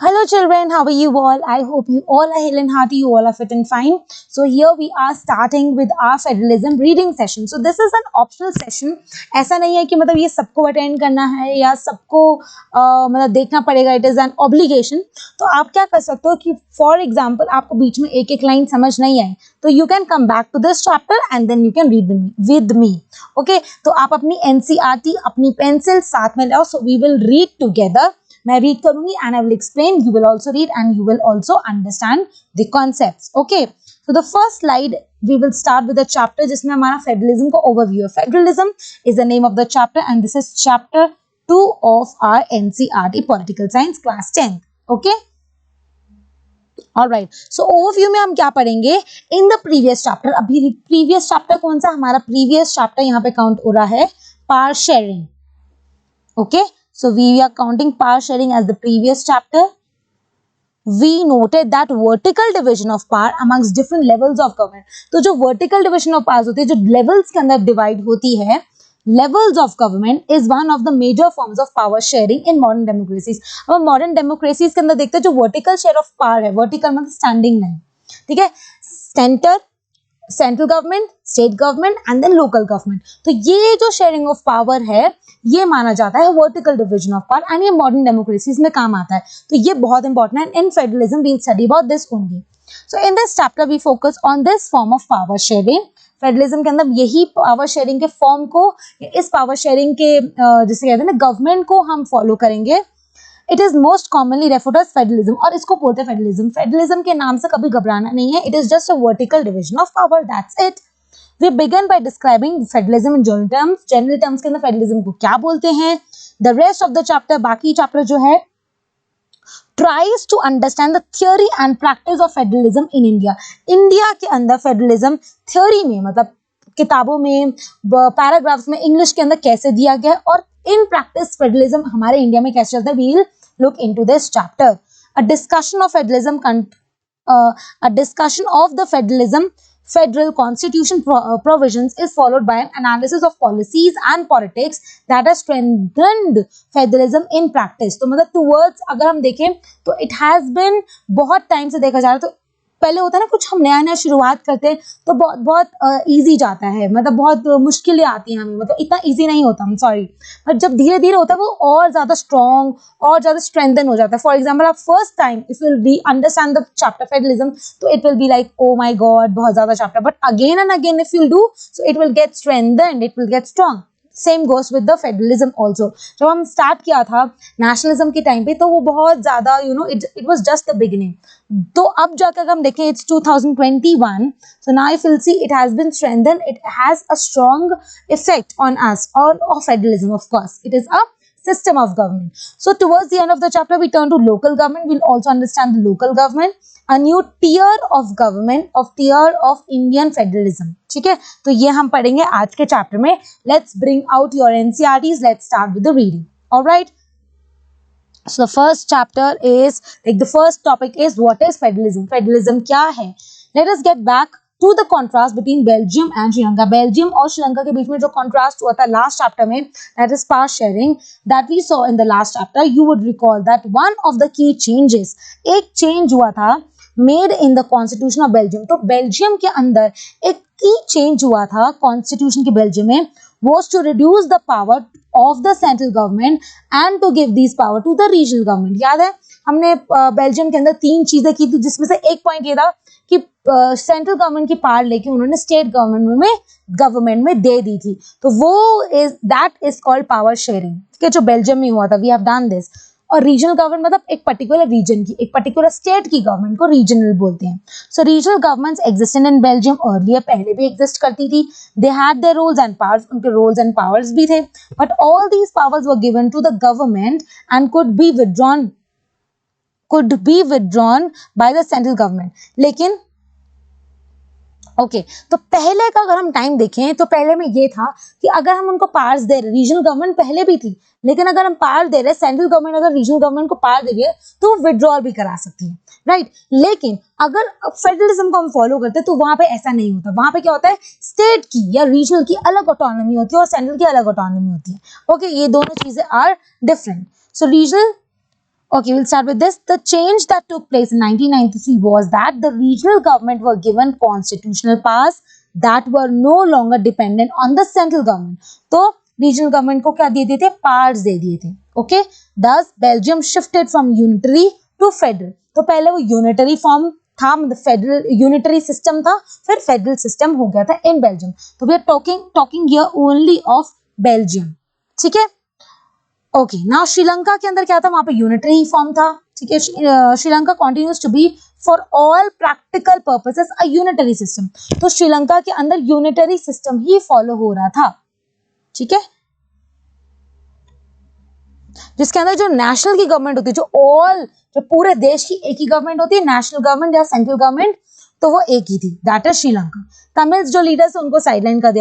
Hello children, how are you all? I hope you all are hale and hearty, you all are fit and fine. So here we are starting with our federalism reading session. So this is an optional session. ऐसा नहीं है कि मतलब ये सबको attend करना है या सबको मतलब देखना पड़ेगा. It is an obligation. तो आप क्या कर सकते हो कि फॉर एग्जाम्पल आपको बीच में एक एक लाइन समझ नहीं आई तो you can come back to this chapter and then you can read with me. Okay, तो आप अपनी एनसीईआरटी अपनी पेंसिल साथ में लाओ. So we will read together. मैं रीड करूंगी and I will explain. You will also read and you will also understand the concepts. Okay, so the first slide we will start with the chapter जिसमें हमारा federalism का overview है. Federalism is the name of the chapter and this is chapter 2 of our NCERT Political Science class 10. Okay, alright. So overview में हम क्या पढ़ेंगे in the previous chapter. अभी previous chapter कौन सा हमारा previous chapter यहाँ पे काउंट हो रहा है power sharing. Okay, so we are counting power sharing as the previous chapter. We noted that vertical division of power amongst different levels of government. तो जो vertical division of powers होती है, जो levels के अंदर divide होती है, levels of government is one of the major forms of power sharing in modern democracies. अब modern democracies के अंदर देखते हैं जो vertical share of power है, vertical मतलब standing line, ठीक है, central government, state government and then local government. तो ये जो शेयरिंग ऑफ पावर है ये माना जाता है vertical division of power and ये मॉडर्न डेमोक्रेसीज में काम आता है. तो ये बहुत इंपॉर्टेंट है. In federalism we will study about this only. So in this chapter we focus on this form of power sharing. Federalism के अंदर यही पावर शेयरिंग के फॉर्म को, इस पावर शेयरिंग के जिसे कहते हैं ना गवर्नमेंट को हम फॉलो करेंगे. It is most commonly referred as federalism और इसको बोलते हैं फेडरलिज्म. फेडरलिज्म के नाम से कभी घबराना नहीं है. It is just a vertical division of power, that's it. We begin by describing federalism in general terms. General terms के अंदर फेडरलिज्म को क्या बोलते हैं. The rest of the chapter, बाकी चैप्टर जो है, tries to understand the theory and practice of federalism in India. India के अंदर फेडरलिज्म थ्योरी में मतलब किताबों में, पैराग्राफ्स में, इंग्लिश के अंदर कैसे दिया गया और इन प्रैक्टिस फेडरलिज्म हमारे इंडिया में कैसे चलता है. We will look into this chapter. A discussion of the federalism federal constitution provisions is followed by an analysis of policies and politics that has strengthened federalism in practice. तो मतलब towards अगर हम देखें तो it has been बहुत time से देखा जा रहा है. तो पहले होता है ना कुछ हम नया नया शुरुआत करते हैं तो बहुत बहुत ईजी जाता है, मतलब बहुत मुश्किलें आती हैं हमें, मतलब इतना ईजी नहीं होता. हम सॉरी, बट जब धीरे धीरे होता है वो और ज्यादा स्ट्रॉन्ग और ज्यादा स्ट्रेंथन हो जाता है. फॉर एग्जाम्पल आप first time if will be understand the chapter federalism तो it will be like oh my god बहुत ज्यादा chapter, but again and again if you do so it will get strengthen, it will get strong. Same goes with the federalism also. जब हम start किया था nationalism के time पे तो वो बहुत ज्यादा it was just the beginning. तो अब जाकर हम देखें it's 2021, so now if you'll see it has been strengthened, it has a strong effect on us or of federalism. Of course it is a system of government. So towards the end of the chapter we turn to local government. We'll also understand the local government, a new tier of government, tier of Indian federalism. ठीक है, तो ये हम पढ़ेंगे आज के chapter में. Let's bring out your NCERTs. Let's start with the reading. All right. So the first chapter is the first topic is what is federalism. Federalism क्या है? Let us get back to the contrast between Belgium and Sri Lanka. Belgium और श्रीलंका के बीच में जो contrast हुआ था last chapter में, that is power sharing that we saw in the last chapter. You would recall that one of the key changes, एक change हुआ था made in the constitution of Belgium. तो बेल्जियम के अंदर एक key change हुआ था constitution के बेल्जियम में, was to reduce the power of the central government and to give these power to the regional government. याद है हमने बेल्जियम के अंदर 3 चीजें की थी जिसमें से एक पॉइंट ये था कि सेंट्रल गवर्नमेंट की पावर लेके उन्होंने स्टेट गवर्नमेंट में दे दी थी. तो वो that is called power sharing, ठीक है, जो बेल्जियम में हुआ था. We have done this. और रीजनल गवर्नमेंट मतलब एक पर्टिकुलर रीजन की, एक पर्टिकुलर स्टेट की गवर्नमेंट को रीजनल बोलते हैं. So regional governments existed in Belgium earlier, पहले भी एग्जिस्ट करती थी. They had their roles and powers, उनके रोल्स एंड पावर्स भी थे, but all these powers were given to the government and could be withdrawn by the central government. लेकिन okay, तो पहले का अगर हम टाइम देखें तो पहले में ये था कि अगर हम उनको पावर्स दे रहे, रीजनल गवर्नमेंट पहले भी थी, लेकिन अगर हम पावर दे रहे, सेंट्रल गवर्नमेंट अगर रीजनल गवर्नमेंट को पावर दे रही है तो वो विड्रॉल भी करा सकती है, राइट. लेकिन अगर फेडरलिज्म को हम फॉलो करते हैं तो वहां पे ऐसा नहीं होता. वहां पे क्या होता है, स्टेट की या रीजनल की अलग ऑटोनॉमी होती है और सेंट्रल की अलग ऑटोनॉमी होती है. ओके, ये दोनों चीजें are different. So regional Okay, we'll start with this. The change that took place in 1993 was that the regional government were given constitutional powers that were no longer dependent on the central government. तो regional government को क्या दे दिए थे? Powers दे दिए थे. Okay, thus Belgium shifted from unitary to federal. तो पहले वो unitary form था, मतलब फेडरल यूनिटरी सिस्टम था, फिर फेडरल सिस्टम हो गया था इन बेल्जियम. तो we are talking here only of Belgium. ठीक है. ओके, नाउ श्रीलंका के अंदर क्या था? वहां पे यूनिटरी ही फॉर्म था. ठीक है. Sri Lanka continues to be for all practical purposes a unitary system. तो श्रीलंका के अंदर यूनिटरी सिस्टम ही फॉलो हो रहा था. ठीक है. जिसके अंदर जो नेशनल की गवर्नमेंट होती है, जो पूरे देश की एक ही गवर्नमेंट होती है, नेशनल गवर्नमेंट या सेंट्रल गवर्नमेंट, तो वो एक ही थी, दैट इज श्रीलंका. तमिल जो लीडर्स उनको साइडलाइन कर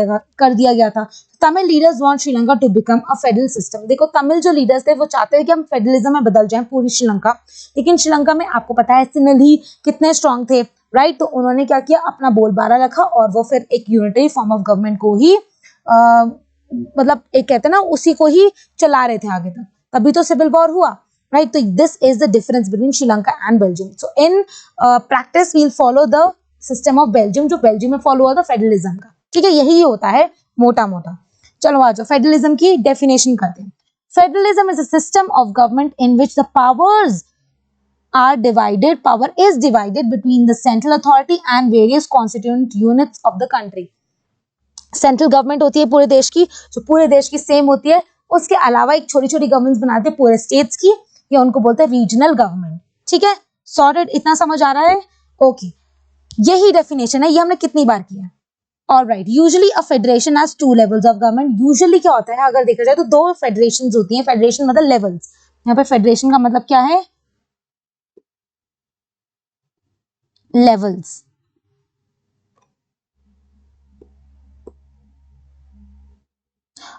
दिया गया था. Tamil leaders want Sri Lanka to become a federal system. देखो, तमिल जो लीडर्स थे वो चाहते थे कि हम फेडरलिज्म में बदल जाएं पूरी श्रीलंका. लेकिन श्रीलंका में आपको पता है सिंहली कितने स्ट्रांग थे, राइट. तो उन्होंने क्या किया? अपना बोलबाला रखा और वो फिर एक यूनिटरी फॉर्म ऑफ गवर्नमेंट को ही मतलब एक कहते हैं ना, उसी को ही चला रहे थे आगे तक. तभी तो सिविल वॉर हुआ, राइट. तो this is the difference between Sri Lanka and Belgium. So in practice we'll follow the system of Belgium, जो बेल्जियम में फॉलो हुआ था फेडरलिज्म का. ठीक है, यही होता है मोटा मोटा. चलो आ जाओ, फेडरलिज्म की डेफिनेशन करते हैं. Federalism is a system of government in which the powers are divided, power is divided between the central authority and various constituent units of the country. Central government होती है पूरे देश की, जो पूरे देश की सेम होती है. उसके अलावा एक छोटी छोटी गवर्नमेंट्स बनाते हैं पूरे स्टेट्स की, या उनको बोलते हैं रीजनल गवर्नमेंट. ठीक है, सॉर्टेड. इतना समझ आ रहा है? ओके, यही डेफिनेशन है. ये हमने कितनी बार किया? Alright. Usually a federation has two levels of government. Usually क्या होता है, अगर देखा जाए तो दो फेडरेशंस होती हैं. फेडरेशन मतलब लेवल्स. यहाँ पे फेडरेशन का मतलब क्या है? Levels.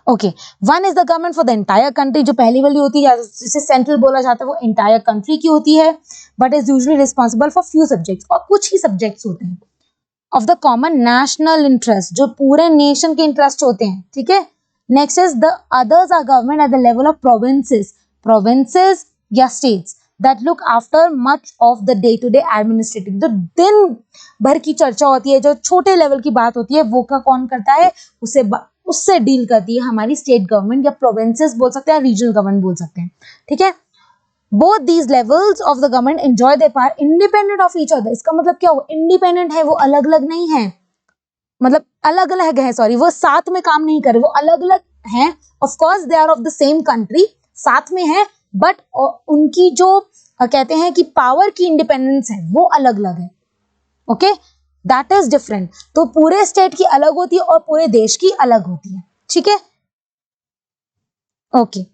Okay, one is the government for the entire country. जो पहली वाली होती है, जिसे सेंट्रल बोला जाता है, वो एंटायर कंट्री की होती है, but is usually responsible for few subjects. और कुछ ही सब्जेक्ट्स होते हैं of the common national interest, जो पूरे नेशन के इंटरेस्ट होते हैं. ठीक है. Next is the others are government at the level of provinces या states that look after much of the day to day administrative. जो दिन भर की चर्चा होती है, जो छोटे लेवल की बात होती है, वो का कौन करता है? उससे डील करती है हमारी स्टेट गवर्नमेंट, या प्रोविंसेस बोल सकते हैं, रीजनल गवर्नमेंट बोल सकते हैं. ठीक है. Both these levels of the government enjoy their power independent of each other. इसका मतलब क्या हुआ? इंडिपेंडेंट है, वो अलग अलग नहीं है. मतलब अलग अलग है, सॉरी, वो साथ में काम नहीं कर रहे, वो अलग अलग हैं. Of course they are of the same country, साथ में है, बट उनकी जो कहते हैं कि पावर की इंडिपेंडेंस है, वो अलग अलग है. Okay, that is different. तो पूरे स्टेट की अलग होती है और पूरे देश की अलग होती है. ठीक है. Okay,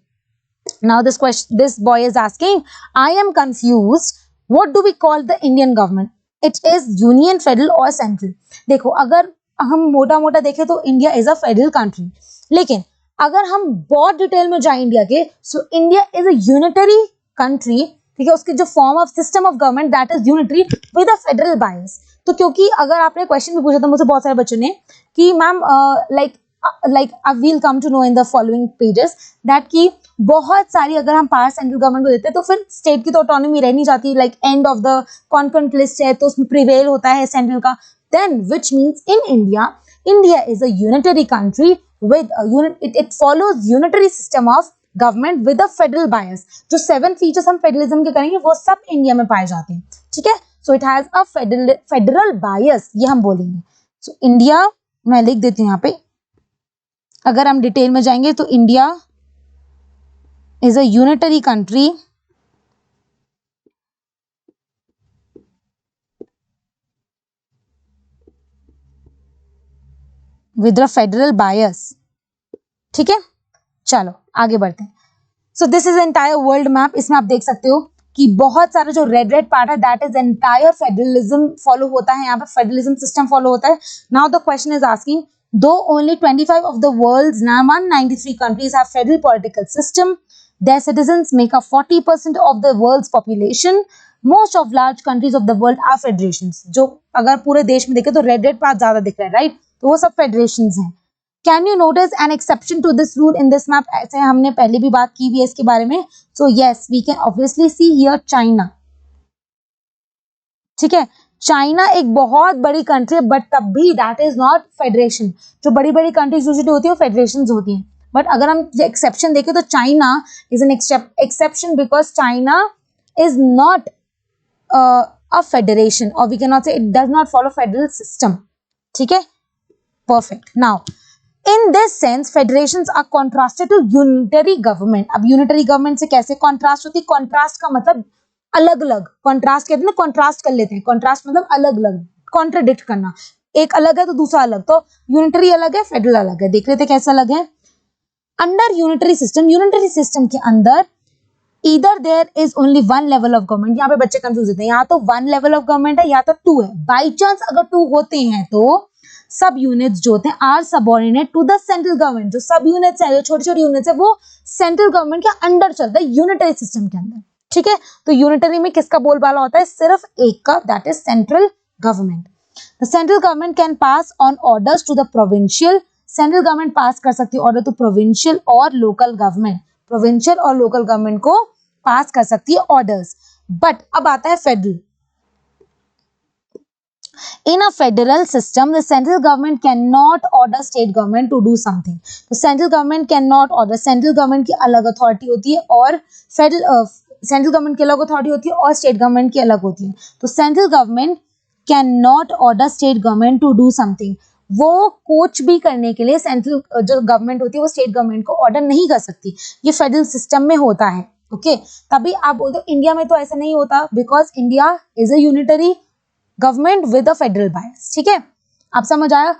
now this boy is asking, I am confused, what do we call the Indian government? It is union, federal और सेंट्रल. देखो, अगर हम मोटा मोटा देखें तो India is a federal country. लेकिन अगर हम बहुत डिटेल में जाए इंडिया के, so India is a unitary country. ठीक है. उसकी जो form of system of government, that is unitary with a federal bias. तो क्योंकि अगर आपने क्वेश्चन भी पूछा था मुझसे बहुत सारे बच्चों ने कि ma'am like I will come to know in the following pages that कि बहुत सारी अगर हम पावर सेंट्रल गवर्नमेंट को देते हैं तो फिर स्टेट की तो ऑटोनॉमी रह नहीं जाती. Like end of the concurrent list है तो उसमें प्रिवेल होता है सेंट्रल का. Then which means in India is a unitary country with it follows unitary system of government with a federal bias. जो 7 फीचर्स हम फेडरलिज्म के करेंगे वो सब इंडिया में पाए जाते हैं. ठीक है. So it has a federal bias, ये हम बोलेंगे. सो इंडिया मैं लिख देती हूँ यहाँ पे. अगर हम डिटेल में जाएंगे तो India is a unitary country with a federal bias. ठीक है. चलो आगे बढ़ते हैं. So this is entire world map. इसमें आप देख सकते हो कि बहुत सारा जो रेड पार्ट है that is entire federalism follow होता है. यहाँ पे फेडरलिज्म सिस्टम फॉलो होता है. Now the question is asking, though only 25 of the world's 193 countries have federal political system, their citizens make up 40% of the world's population, most of large countries of the world are federations. जो अगर पूरे देश में देखे तो red part ज्यादा दिख रहा है, राइट. तो वो सब फेडरेशंस हैं. Can you notice an exception to this rule in this map? ऐसे हमने पहले भी बात की हुई है इसके बारे में. So yes, we can obviously see here China. ठीक है, चाइना एक बहुत बड़ी कंट्री है, बट तब भी दैट इज नॉट फेडरेशन. जो बड़ी बड़ी कंट्रीज यूजुअली होती है वो फेडरेशन होती हैं. बट अगर हम एक्सेप्शन देखें तो China is an exception because China is not a federation, or we cannot say it does not follow federal system. ठीक है, perfect. Now in this sense federations are contrasted to unitary government. अब unitary government से कैसे contrast होती है? contrast का मतलब अलग अलग, contrast कहते हैं ना, contrast कर लेते हैं. contrast मतलब अलग अलग, contradict करना. एक अलग है तो दूसरा अलग. तो unitary अलग है, federal अलग है. देख लेते हैं कैसा अलग है. अंडर unitary system के अंदर either there is only one level of government. यहाँ पे बच्चे कंफ्यूज होते हैं, यहाँ तो one level of government है, या तो two है. बाई चांस अगर two होते हैं तो सब यूनिट्स जो होते हैं are subordinate to the central government. जो सब यूनिट्स है, जो छोटे छोटे यूनिट्स है, वो सेंट्रल गवर्नमेंट के अंडर चलता है, यूनिटरी सिस्टम के अंदर. ठीक है, तो यूनिटरी में किसका बोलबाला होता है? सिर्फ एक का, that is central government. The central government can pass on orders to the provincial. Central government pass कर सकती है ऑर्डर टू प्रोविंशियल और लोकल गवर्नमेंट. प्रोविंशियल और लोकल गवर्नमेंट को पास कर सकती है ऑर्डर्स. बट अब आता है federal. In a federal system, the central government cannot order state government to do something. तो central government cannot order. central government की अलग authority होती है और central government की अलग authority होती है और state government की अलग होती है. तो central government cannot order state government to do something. वो कुछ भी करने के लिए सेंट्रल जो गवर्नमेंट होती है वो स्टेट गवर्नमेंट को ऑर्डर नहीं कर सकती. ये फेडरल सिस्टम में होता है. ओके, तभी आप बोलते हो इंडिया में तो ऐसा नहीं होता, because India is a unitary government with a federal bias. ठीक है, आप समझ आया.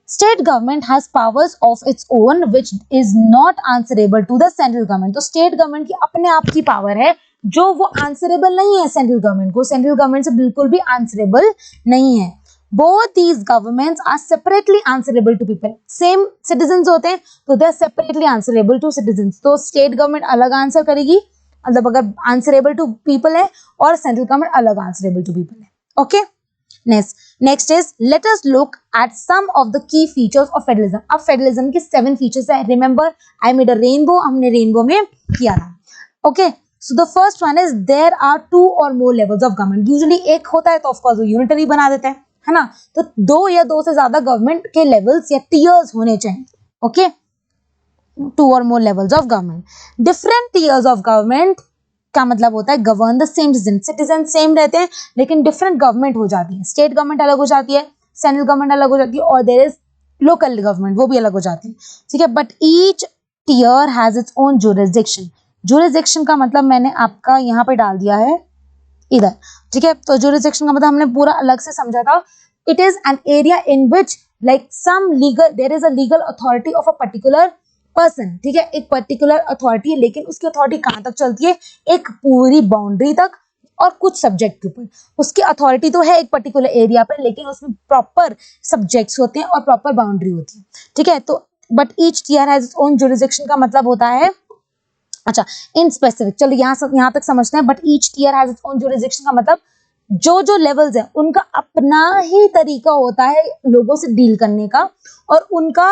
State government has powers of its own which is not answerable to the central government. तो स्टेट गवर्नमेंट की अपने आप की पावर है जो वो आंसरेबल नहीं है सेंट्रल गवर्नमेंट को. सेंट्रल गवर्नमेंट से बिल्कुल भी आंसरेबल नहीं है. Both these governments are separately answerable to people. Same citizens होते हैं तो they are separately answerable to citizens. तो state government अलग आंसर करेगी, मतलब अगर answerable to people है, और central government अलग answerable to people है. Okay? Next is let us look at some of the key features of federalism. अब federalism के 7 features है. Remember I made a rainbow. हमने rainbow में किया था. Okay? So the first one is there are 2 or more levels of government. Usually एक होता है तो of course वो unitary बना देते हैं, है ना. तो 2 या 2 से ज्यादा गवर्नमेंट के लेवल्स या टीयर्स होने चाहिए. ओके, 2 और more levels of government. Different tiers of government का मतलब होता है govern the same citizen. Citizen same रहते हैं लेकिन डिफरेंट गवर्नमेंट हो जाती है. स्टेट गवर्नमेंट अलग हो जाती है, सेंट्रल गवर्नमेंट अलग हो जाती है, और देयर इज लोकल गवर्नमेंट, वो भी अलग हो जाती है. ठीक है, but each tier has its own jurisdiction. Jurisdiction का मतलब मैंने आपका यहाँ पे डाल दिया है इधर. ठीक है, तो जुरिसडिक्शन का मतलब हमने पूरा अलग से समझा था. It is an area in which like some legal, there is a legal authority of a particular person. ठीक है, एक पर्टिकुलर अथॉरिटी है, लेकिन उसकी अथॉरिटी कहाँ तक चलती है? एक पूरी बाउंड्री तक और कुछ सब्जेक्ट के ऊपर. उसकी अथॉरिटी तो है एक पर्टिकुलर एरिया पर, लेकिन उसमें प्रॉपर सब्जेक्ट्स होते हैं और प्रॉपर बाउंड्री होती है. ठीक है, तो but each tier has its own jurisdiction का मतलब होता है, अच्छा इन स्पेसिफिक, चलो यहाँ तक समझते हैं. But each tier has its own jurisdiction का मतलब जो जो लेवल्स हैं उनका अपना ही तरीका होता है लोगों से डील करने का, और उनका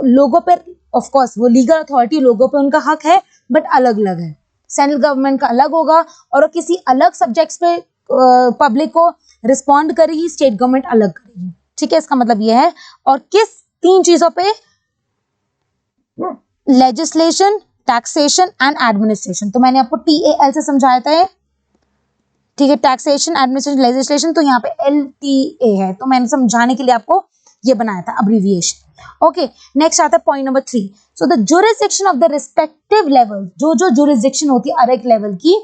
लोगों पर ऑफ कोर्स वो लीगल अथॉरिटी, लोगों पे उनका हक है, बट अलग अलग है. सेंट्रल गवर्नमेंट का अलग होगा और किसी अलग सब्जेक्ट्स पे पब्लिक को रिस्पॉन्ड करेगी, स्टेट गवर्नमेंट अलग करेगी. ठीक है, इसका मतलब ये है. और किस 3 चीजों पे? Legislation, taxation and administration. तो मैंने आपको TAL से समझाया था. ठीक है, टैक्सेशन, एडमिनिस्ट्रेशन, लेजिस्लेशन, तो यहाँ पे LTA है, तो मैंने समझाने के लिए आपको ये बनाया था अब्रीविएशन. ओके, नेक्स्ट आता है point number 3. So the jurisdiction of the respective level, जो जो जुरिसडिक्शन होती है हर एक लेवल की,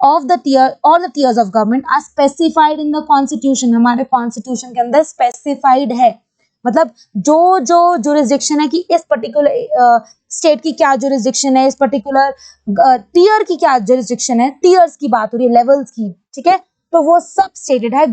ऑफ द टीयर और the tiers of government are specified in the constitution. हमारे कॉन्स्टिट्यूशन के अंदर स्पेसिफाइड है, मतलब जो जो जुरिसडिक्शन है कि इस पर्टिकुलर स्टेट की क्या जुरिसडिक्शन है, इस पर्टिकुलर टीयर की क्या जुरिसडिक्शन है. टीयर्स की बात हो रही है, लेवल्स की. ठीक है, तो वो सब स्टेटेड है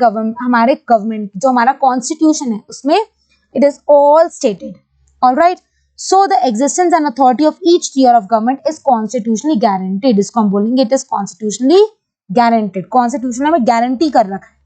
हमारे गवर्नमेंट, जो हमारा कॉन्स्टिट्यूशन है उसमें it is all stated. Alright, so the existence and authority of each tier of government is constitutionally guaranteed. इसको हम बोलेंगे it is constitutionally guaranteed. Constitution में गारंटी कर रखा है.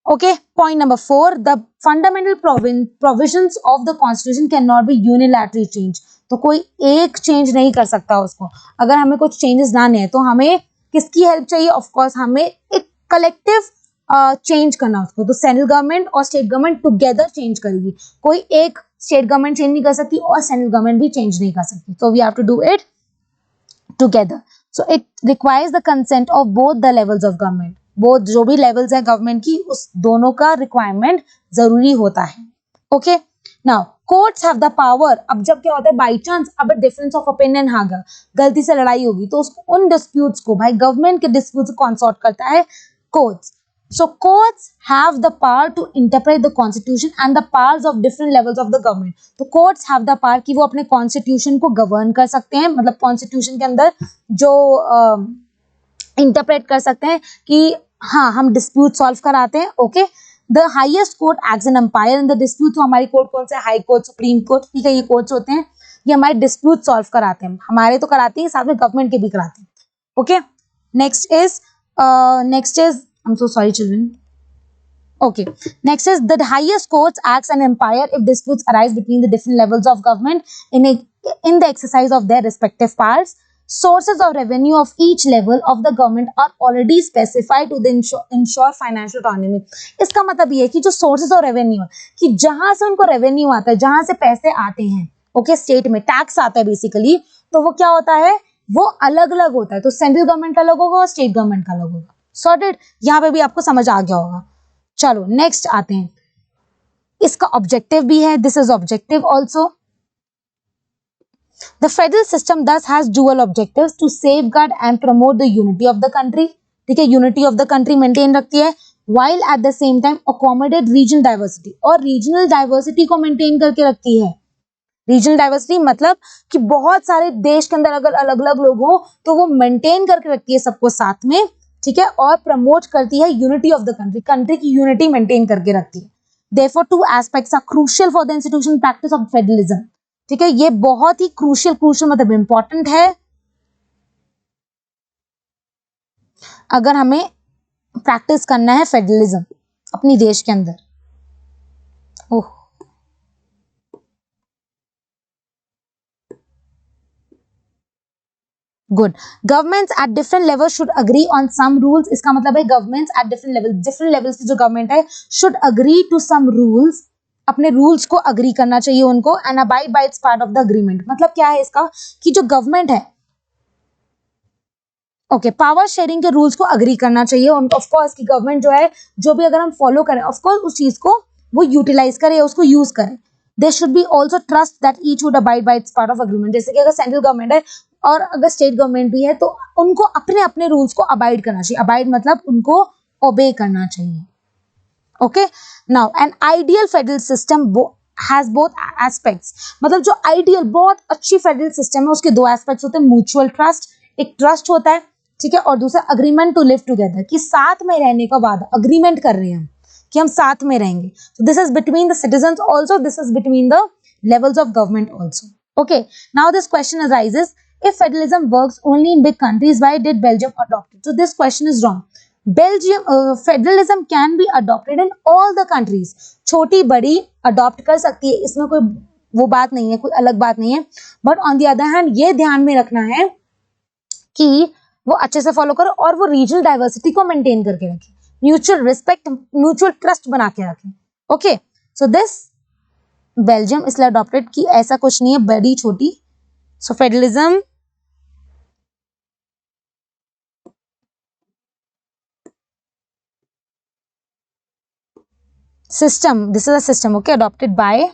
Okay, point number 4, the fundamental provisions of the constitution cannot be unilaterally changed. तो कोई एक चेंज नहीं कर सकता उसको. अगर हमें कुछ चेंजेस लाने हैं तो हमें किसकी हेल्प चाहिए? ऑफ कोर्स हमें एक कलेक्टिव चेंज करना उसको. तो सेंट्रल गवर्नमेंट और स्टेट गवर्नमेंट टुगेदर चेंज करेगी. कोई एक स्टेट गवर्नमेंट चेंज नहीं कर सकती और सेंट्रल गवर्नमेंट भी चेंज नहीं कर सकती. So we have to do it together. So it requires the consent of both the levels of government. Both जो भी लेवल्स है गवर्नमेंट की उस दोनों का रिक्वायरमेंट जरूरी होता है. Okay, now courts have the power. अब जब क्या होता है बाई चांस अब डिफरेंस ऑफ ओपिनियन आ गया, गलती से लड़ाई होगी, तो उसको उन डिस्प्यूट्स को भाई गवर्नमेंट के डिस्प्यूट्स को कंसॉर्ट करता है courts. So courts have the power to interpret the constitution and the powers of different levels of the government. तो courts have the power कि वो अपने constitution को govern कर सकते हैं, मतलब constitution के अंदर जो interpret कर सकते हैं कि हाँ हम dispute solve कराते हैं. Okay, the highest court acts an umpire in the dispute. तो हमारी कोर्ट कौन सा है? High court, supreme court. ठीक है, ये कोर्ट्स होते हैं, ये हमारे dispute solve कराते हैं. हमारे तो कराते हैं, साथ में गवर्नमेंट के भी कराते हैं. Okay, next is I'm so sorry, children. Okay. Next is the highest courts acts an umpire if disputes arise between the different levels of government in the exercise of their respective powers. Sources of revenue of each level of the government are already specified to ensure financial autonomy. इसका मतलब ये है कि जो sources of revenue है कि जहां से उनको revenue आता है, जहां से पैसे आते हैं, okay, स्टेट में टैक्स आता है बेसिकली, तो वो क्या होता है? वो अलग अलग होता है. तो सेंट्रल गवर्नमेंट का अलग होगा और स्टेट गवर्नमेंट का अलग होगा. सॉर्टेड. यहाँ पे भी आपको समझ आ गया होगा. चलो नेक्स्ट आते हैं. इसका ऑब्जेक्टिव भी है. This is objective also. The federal system thus has dual objectives to safeguard and promote the unity of the country. ठीक है, unity of the country maintain रखती है, while at the same time accommodate regional diversity. और regional diversity को maintain करके रखती है. Regional diversity मतलब कि बहुत सारे देश के अंदर अगर अलग अलग लोग हों तो वो मेंटेन करके रखती है सबको साथ में. ठीक है, और प्रमोट करती है unity of the country. Country की यूनिटी मेंटेन करके रखती है. Therefore, two aspects are crucial for the institutional practice of federalism. ठीक है, ये बहुत ही क्रूशियल मतलब इंपॉर्टेंट है अगर हमें प्रैक्टिस करना है फेडरलिज्म अपनी देश के अंदर. Oh, good. Governments at different level should agree on some rules. इसका मतलब है गवर्नमेंट्स एट डिफरेंट लेवल्स की जो गवर्नमेंट है should agree to some rules. अपने रूल्स को अग्री करना चाहिए उनको. And abide by its part of the agreement. मतलब क्या है इसका कि जो गवर्नमेंट है ओके, पावर शेयरिंग के रूल्स को अग्री करना चाहिए उनको. ऑफ कोर्स की गवर्नमेंट जो है जो भी अगर हम फॉलो करें ऑफ कोर्स उस चीज को वो यूटिलाइज करे, उसको यूज करे. They should be also trust that each would abide by its part of agreement. जैसे कि अगर सेंट्रल गवर्नमेंट है और अगर स्टेट गवर्नमेंट भी है तो उनको अपने अपने रूल्स को अबाइड करना चाहिए. अबाइड मतलब उनको ओबे करना चाहिए. Okay, now an ideal federal system has both aspects. मतलब जो आइडियल बहुत अच्छी फेडरल सिस्टम है उसके दो एस्पेक्ट्स होते हैं. म्यूचुअल ट्रस्ट, एक ट्रस्ट होता है, ठीक है, और दूसरा अग्रीमेंट टू लिव टुगेदर, कि साथ में रहने का वादा, अग्रीमेंट कर रहे हैं हम कि हम साथ में रहेंगे. सो this is between the citizens also, this is between the levels of government also. Okay, now this question arises, if federalism works only in big countries, why did Belgium adopt it? So this question is wrong. Federalism can be adopted in all the countries. छोटी बड़ी adopt कर सकती है, इसमें कोई वो बात नहीं है, कोई अलग बात नहीं है. But on the other hand ये ध्यान में रखना है कि वो अच्छे से फॉलो करो और वो रीजनल डाइवर्सिटी को मेंटेन करके रखे, म्यूचुअल रिस्पेक्ट, म्यूचुअल ट्रस्ट बना के रखे. ओके, सो दिस बेल्जियम इसलिए अडॉप्टेड कि ऐसा कुछ नहीं है बड़ी छोटी. सो federalism system, this is a system, okay, adopted by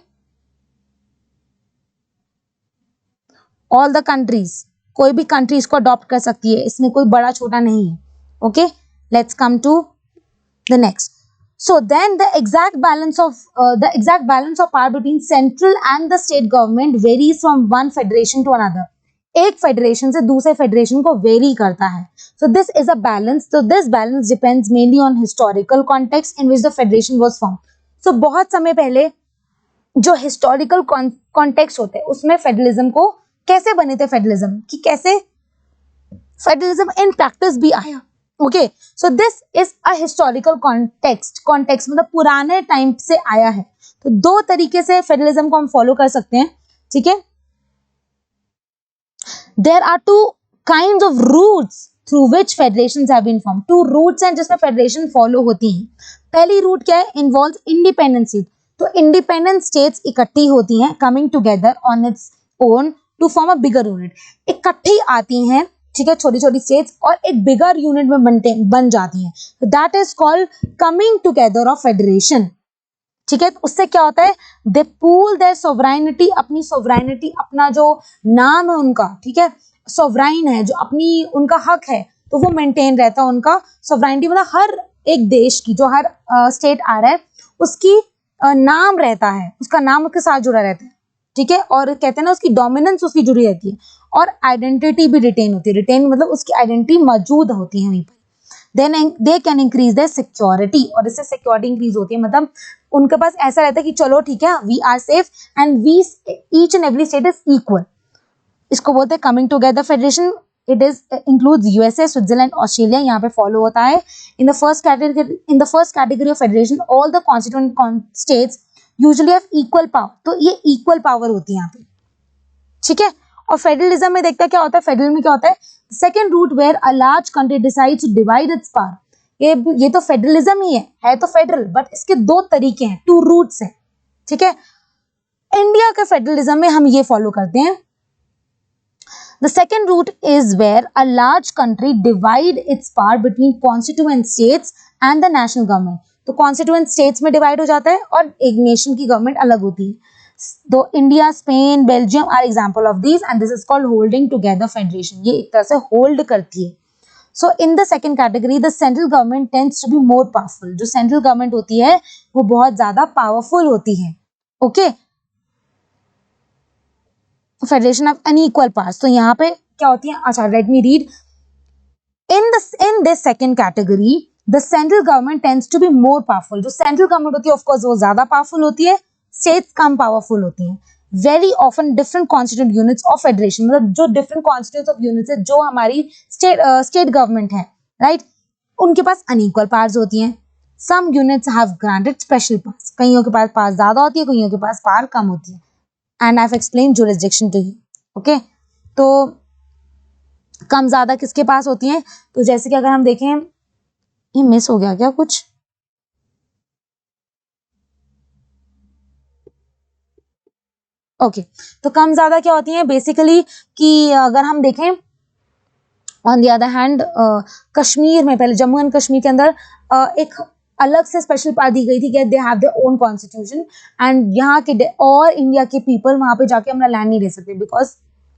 all the countries. कोई भी कंट्री इसको अडॉप्ट कर सकती है, इसमें कोई बड़ा छोटा नहीं है. Okay, let's come to the next. So then the exact balance of power between central and the state government varies from one federation to another. एक फेडरेशन से दूसरे फेडरेशन को वेरी करता है. So this is a balance. So this balance depends mainly on historical context in which the federation was formed. So बहुत समय पहले जो हिस्टोरिकल कॉन्टेक्स्ट होते हैं उसमें फेडरलिज्म को कैसे बने थे, फेडरलिज्म कि कैसे फेडरलिज्म इन प्रैक्टिस भी आया. Okay, so this is a historical context मतलब पुराने टाइम से आया है। तो दो तरीके से फेडरलिज्म को हम फॉलो कर सकते हैं, ठीक है। There are two kind of routes through which federation have been form. Two routes हैं जिसमें फेडरेशन फॉलो होती हैं। पहली रूट क्या है, इन्वॉल्व इंडिपेंडेंट स्टेट। तो इंडिपेंडेंट स्टेट्स इकट्ठी होती हैं, coming together on its own to form a bigger unit. इकट्ठी आती हैं, ठीक है, छोटी छोटी स्टेट्स, और एक बिगर यूनिट में बन जाती हैं। That is called coming together of federation, ठीक है। तो उससे क्या होता है, दे पूल देयर सोवरेनिटी, अपनी सोवरेनिटी, अपना जो नाम है उनका, ठीक है, सोवराइन है, जो अपनी उनका हक है, तो वो मेंटेन रहता है उनका। सोवरेनिटी मतलब हर एक देश की, जो हर स्टेट आ रहा है उसकी नाम रहता है, उसका नाम उसके साथ जुड़ा रहता है, ठीक है। और कहते हैं ना, उसकी डोमिनेंस उसकी जुड़ी रहती है, और आइडेंटिटी भी रिटेन होती है। रिटेन मतलब उसकी आइडेंटिटी मौजूद होती है वहीं पर। Then they can increase their security, और इससे सिक्योरिटी इंक्रीज होती है, मतलब उनके पास ऐसा रहता है कि चलो ठीक है, we are safe and we each and every state is equal. इसको बोलते हैं coming together federation. It is includes USA, Switzerland, Australia, यहाँ पे फॉलो होता है। In the first category of federation all the constituent states usually have equal power. तो ये equal power होती है यहाँ पे, ठीक है। और फेडरलिज्म में देखता क्या होता है, फेडरल में क्या होता है, second route where a large country decides to divide its power. ये तो फेडरलिज्म ही है तो फेडरल, बट इसके दो तरीके हैं, टू रूट्स हैं, ठीक है। इंडिया के फेडरलिज्म में हम ये फॉलो करते हैं, the second route is where a large country divide its power between constituent states and the national government. तो कॉन्स्टिट्यूएंट स्टेट्स में डिवाइड हो जाता है और एक नेशन की गवर्नमेंट अलग होती है। तो India, Spain, Belgium are example of this, and this is called holding together federation. ये एक तरह से होल्ड करती है। So in the second category the central government tends to be more powerful. जो सेंट्रल गवर्नमेंट होती है वो बहुत ज्यादा पावरफुल होती है, okay. Federation of unequal powers, तो यहाँ पे क्या होती है, अच्छा let me read. in this second category the central government tends to be more powerful। जो सेंट्रल गवर्नमेंट होती है ऑफ कोर्स वो ज्यादा पावरफुल होती है, स्टेट्स कम पावरफुल होती हैं। Very often different constituent units of federation, मतलब जो डिफरेंट कॉन्स्टिट्यूंट्स ऑफ यूनिट्स है, जो हमारी स्टेट गवर्नमेंट है, राइट, उनके पास अनइक्वल पावर्स होती हैं। Some units have granted special powers, कईयों के पास पावर ज्यादा होती है, कईयों के पास पावर कम होती है। And I have explain jurisdiction to you, okay. तो कम ज्यादा किसके पास होती हैं, तो जैसे कि अगर हम देखें, ये मिस हो गया क्या कुछ, ओके। तो कम ज्यादा क्या होती हैं बेसिकली, कि अगर हम देखें on the other hand, Kashmir में पहले जम्मू एंड कश्मीर के अंदर एक अलग से स्पेशल पावर दी गई थी कि they have their own constitution, and यहाँ के और इंडिया के पीपल वहां पे जाके अपना लैंड नहीं ले सकते, बिकॉज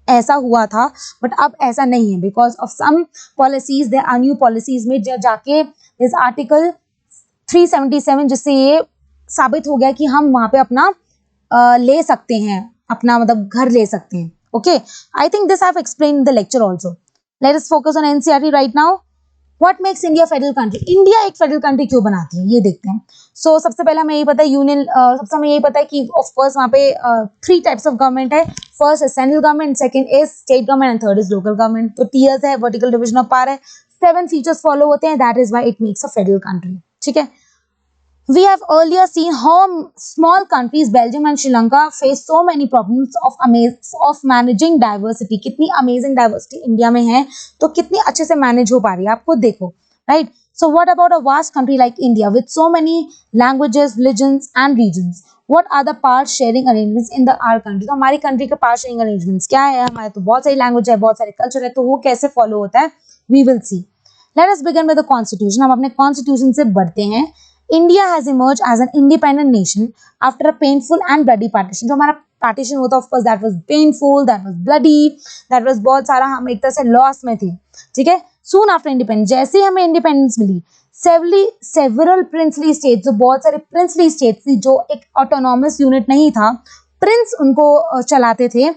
ऐसा हुआ था। बट अब ऐसा नहीं है, because of some policies, there are new policies में जाके दिस आर्टिकल 377, जिससे ये साबित हो गया कि हम वहां पे अपना ले सकते हैं, अपना मतलब घर ले सकते हैं, okay. I think this I have explain in the lecture also. Let us focus on NCERT right now. What makes India federal country, India एक फेडरल कंट्री क्यों बनाती है ये देखते हैं। सो सबसे पहले हमें यही पता है यूनियन, सबसे हमें यही पता है कि ऑफ कोर्स वहाँ पे 3 टाइप्स ऑफ गवर्नमेंट है। First is central government, second is state government, and third is local government. तो टीयर्स है, वर्टिकल डिविजन ऑफ पावर है, 7 फीचर्स फॉलो होते हैं, that is why it makes a federal country, ठीक है। We have earlier seen how small countries Belgium and Sri Lanka face so many problems of managing diversity। कितनी amazing diversity India में है, तो कितनी अच्छे से मैनेज हो पा रही है, आप खुद देखो, right? So what about a vast country like India with so many languages, religions and regions? What are the power sharing arrangements in our country? तो हमारी कंट्री के power sharing arrangements क्या है, हमारे तो बहुत सारी लैंग्वेज है, बहुत सारे कल्चर है, तो वो कैसे फॉलो होता है, we will see। Let us begin with the constitution। हम अपने कॉन्स्टिट्यूशन से बढ़ते हैं। India has emerged as an independent nation after a painful and bloody partition। जो हमारा पार्टीशन होता है, of course that was painful, that was bloody, that was बहुत सारा, हम एक तरह से लॉस में थे, ठीक है। सून आफ्टर इंडिपेंडेंस, जैसे ही हमें इंडिपेंडेंस मिली, सेवरल प्रिंसली स्टेट्स, जो बहुत सारे प्रिंसली स्टेट्स थी, जो एक ऑटोनॉमस यूनिट नहीं था, प्रिंस उनको चलाते थे,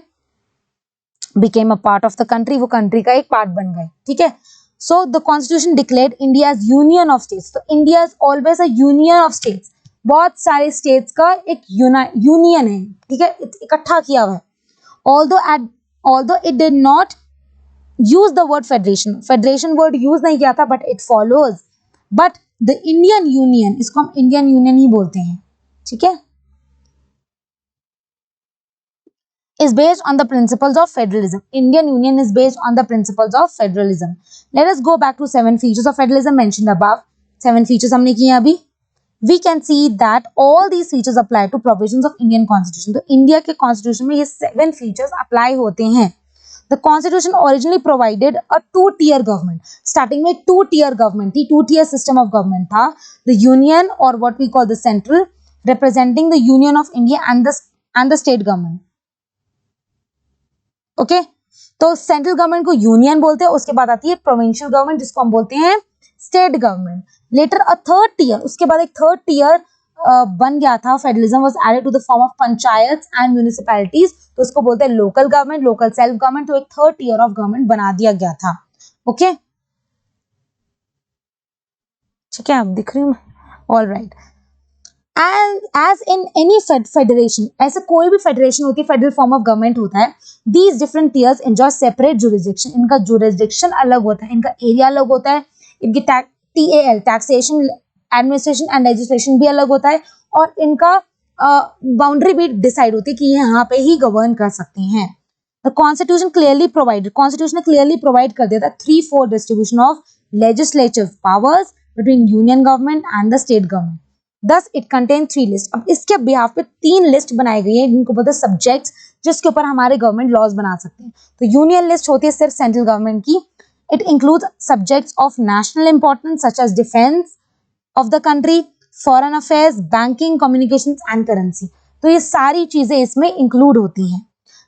became a part of the country, वो कंट्री का एक पार्ट बन गए, ठीक है। So the constitution declared India as union of states। तो India is always a union of states। बहुत सारे states का एक यूनियन है, ठीक है, इकट्ठा किया हुआ है। Although it did not use the word federation. Federation word use नहीं किया था, but it follows. But the Indian Union, इसको हम Indian Union ही बोलते हैं, ठीक है, is based on the principles of federalism. Indian Union is based on the principles of federalism. Let us go back to 7 features of federalism mentioned above. 7 features हमने किए अभी. We can see that all these features apply to provisions of Indian Constitution. तो India के constitution में ये 7 features apply होते हैं. The Constitution originally provided a 2-tier government. Starting में 2-tier government थी, 2-tier system of government था. The Union, or what we call the central, representing the Union of India and the state government. Okay, तो central government को union बोलते हैं. उसके बाद आती है प्रोविंशियल गवर्नमेंट, जिसको हम बोलते हैं state government. Later a third tier, उसके बाद एक थर्ड टीयर बन गया था. Federalism was added to the form of panchayat and municipalities, तो उसको बोलते हैं local government, local self government. तो एक थर्ड टीयर ऑफ गवर्नमेंट बना दिया गया था. ओके, ठीक है, अब दिख रही हूँ. All right. And as in any federation, ऐसे कोई भी फेडरेशन होती है, फेडरल फॉर्म ऑफ गवर्नमेंट होता है, these different tiers enjoy separate jurisdiction. इनका jurisdiction अलग होता है, इनका एरिया अलग होता है, इनकी TAL taxation, administration and legislation भी अलग होता है, और इनका बाउंड्री भी डिसाइड होती है कि यहाँ पे ही गवर्न कर सकते हैं. The Constitution clearly provided, Constitution ने clearly provide कर दिया था 3/4 distribution of legislative powers between union government and the state government. Thus it contains 3 list. अब इसके बिहाफ पे 3 लिस्ट बनाई गई है, जिनको बोलते हैं सब्जेक्ट्स, जिसके ऊपर हमारे गवर्नमेंट लॉज बना सकते हैं. तो यूनियन लिस्ट होती है सिर्फ सेंट्रल गवर्नमेंट की. It includes subjects of national importance such as defence of the country, foreign affairs, banking, communications and currency. तो ये सारी चीजें इसमें इंक्लूड होती हैं.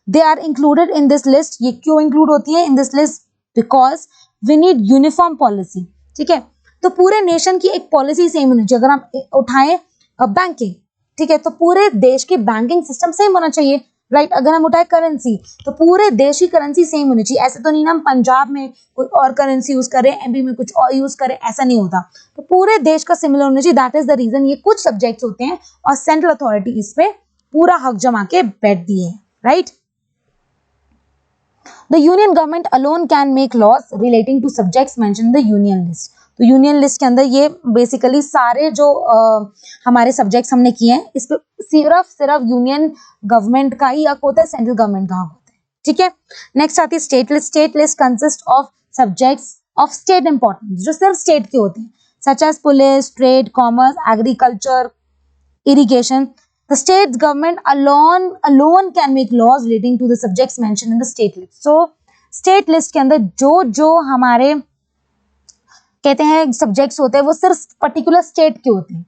They are included in this list. ये क्यों इंक्लूड होती है in this list? Because we need uniform policy. ठीक है, तो पूरे नेशन की एक पॉलिसी सेम होनी चाहिए. अगर हम उठाएं बैंकिंग, ठीक है, तो पूरे देश की बैंकिंग सिस्टम सेम होना चाहिए, राइट. अगर हम उठाएं करेंसी, तो पूरे देश की करेंसी सेम होनी चाहिए. ऐसे तो नहीं ना हम पंजाब में कोई और करेंसी यूज करें, एमपी में कुछ और यूज करें, ऐसा नहीं होता. तो पूरे देश का सिमिलर होना चाहिए. दैट इज द रीजन ये कुछ सब्जेक्ट्स होते हैं और सेंट्रल अथॉरिटी इस पे पूरा हक जमा के बैठ दिए है, right. The union government alone can make laws relating to subjects mentioned in the union list. तो यूनियन लिस्ट के अंदर ये बेसिकली सारे जो हमारे सब्जेक्ट्स हमने किए हैं, इस पे सिर्फ यूनियन गवर्नमेंट का ही हक होता है, सेंट्रल गवर्नमेंट का हक होता है. ठीक है, नेक्स्ट आती है state list. State list consist of subjects of state importance, जो सिर्फ स्टेट के होते हैं, such as police, trade, commerce, agriculture, irrigation. The state government alone can make laws relating to the subjects mentioned in the state list. So state list के अंदर जो हमारे कहते हैं सब्जेक्ट्स होते हैं, वो सिर्फ पर्टिकुलर स्टेट के होते हैं.